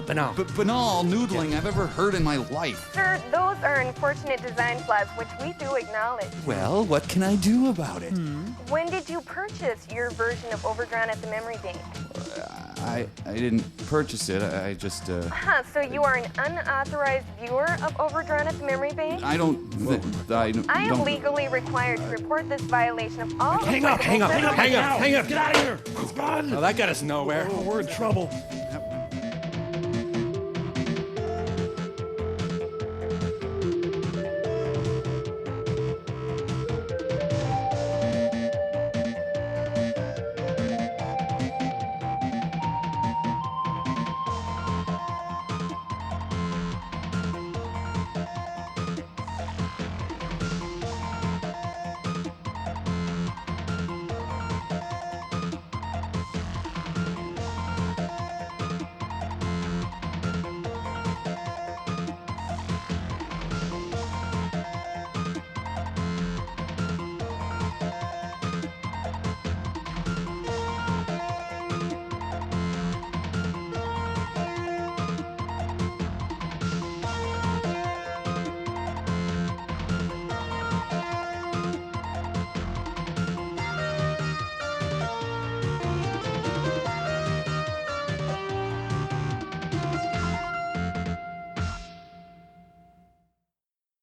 banal noodling I've ever heard in my life. Sir, those are unfortunate design flaws which we do acknowledge. Well, what can I do about it? When did you purchase your version of Overdrawn at the memory bank? I didn't purchase it. I just, So you are an unauthorized viewer of Overdrawn at the memory bank? I don't... I am don't... legally required to report this violation of all Hang up. applicable Get out of here. Run! Well, that got us nowhere. Oh, we're in trouble.